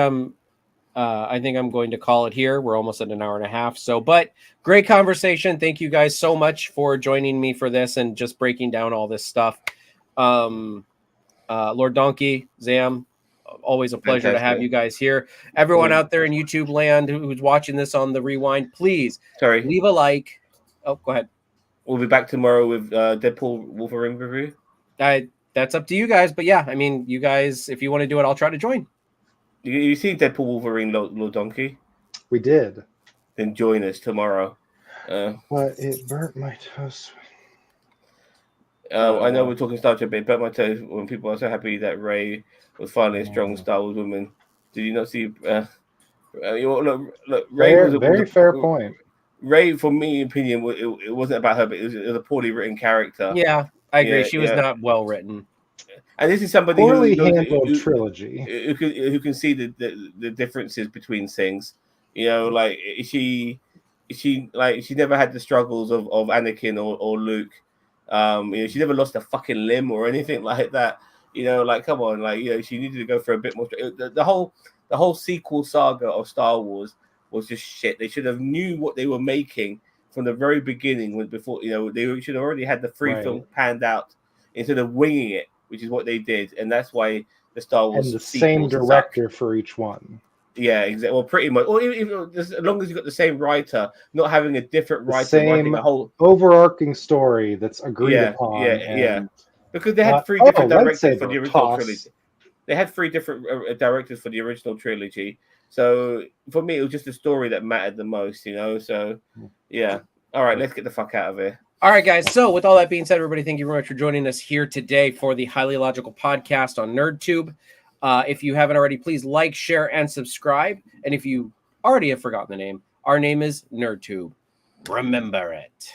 I think I'm going to call it here. We're almost at an hour and a half. So, but great conversation. Thank you guys so much for joining me for this and just breaking down all this stuff. Lord Donkey, Zam, always a pleasure to have Fantastic. you guys here. Everyone out there in YouTube land who's watching this on the rewind, please leave a like. Oh, go ahead. We'll be back tomorrow with Deadpool Wolverine review. That's up to you guys. But yeah, I mean, you guys, if you want to do it, I'll try to join. You see Deadpool Wolverine, Lord Donkey? We did. Then join us tomorrow. But it burnt my toes. I know we're talking Star Trek, but it burnt my toes when people are so happy that Rey was finally a strong Star Wars woman. Did you not see? Look, Rey was a very fair point. Rey, for me, opinion, it wasn't about her, but it was a poorly written character. Yeah, I agree. She was not well written. And this is somebody poorly handled trilogy who can see the differences between things. You know, like she never had the struggles of Anakin or Luke. You know, she never lost a fucking limb or anything like that. You know, like come on, like you know, she needed to go for a bit more. The whole sequel saga of Star Wars was just shit. They should have knew what they were making from the very beginning. Before you know, they should have already had the film panned out instead of winging it, which is what they did, and that's why the Star Wars and the same director for each one. Yeah, exactly. Well, pretty much. Or even as long as you got the same writer, not having a different writer, same a whole overarching story that's agreed upon. Yeah. Because they had three different directors for the original trilogy. They had three different directors for the original trilogy. So for me, it was just the story that mattered the most, you know. So yeah. All right, let's get the fuck out of here. All right, guys. So with all that being said, everybody, thank you very much for joining us here today for the Highly Logical Podcast on NerdTube. If you haven't already, please like, share, and subscribe. And if you already have forgotten the name, our name is NerdTube. Remember it.